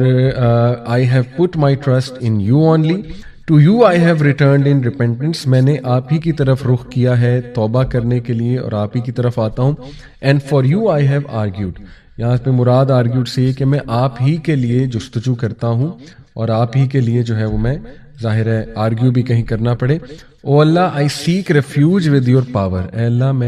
I have put my trust in you only. To you I have returned in repentance میں نے آپ ہی کی طرف رخ کیا ہے توبہ کرنے کے لیے اور آپ ہی کی طرف آتا ہوں. And for you I have argued. یہاں پہ مراد آرگیوڈ سے یہ کہ میں آپ ہی کے لیے جستجو کرتا ہوں اور آپ ہی کے لیے جو ہے وہ میں ظاہر ہے آرگیو بھی کہیں کرنا پڑے. او اللہ آئی سیک ریفیوج ود یور پاور. اے اللہ میں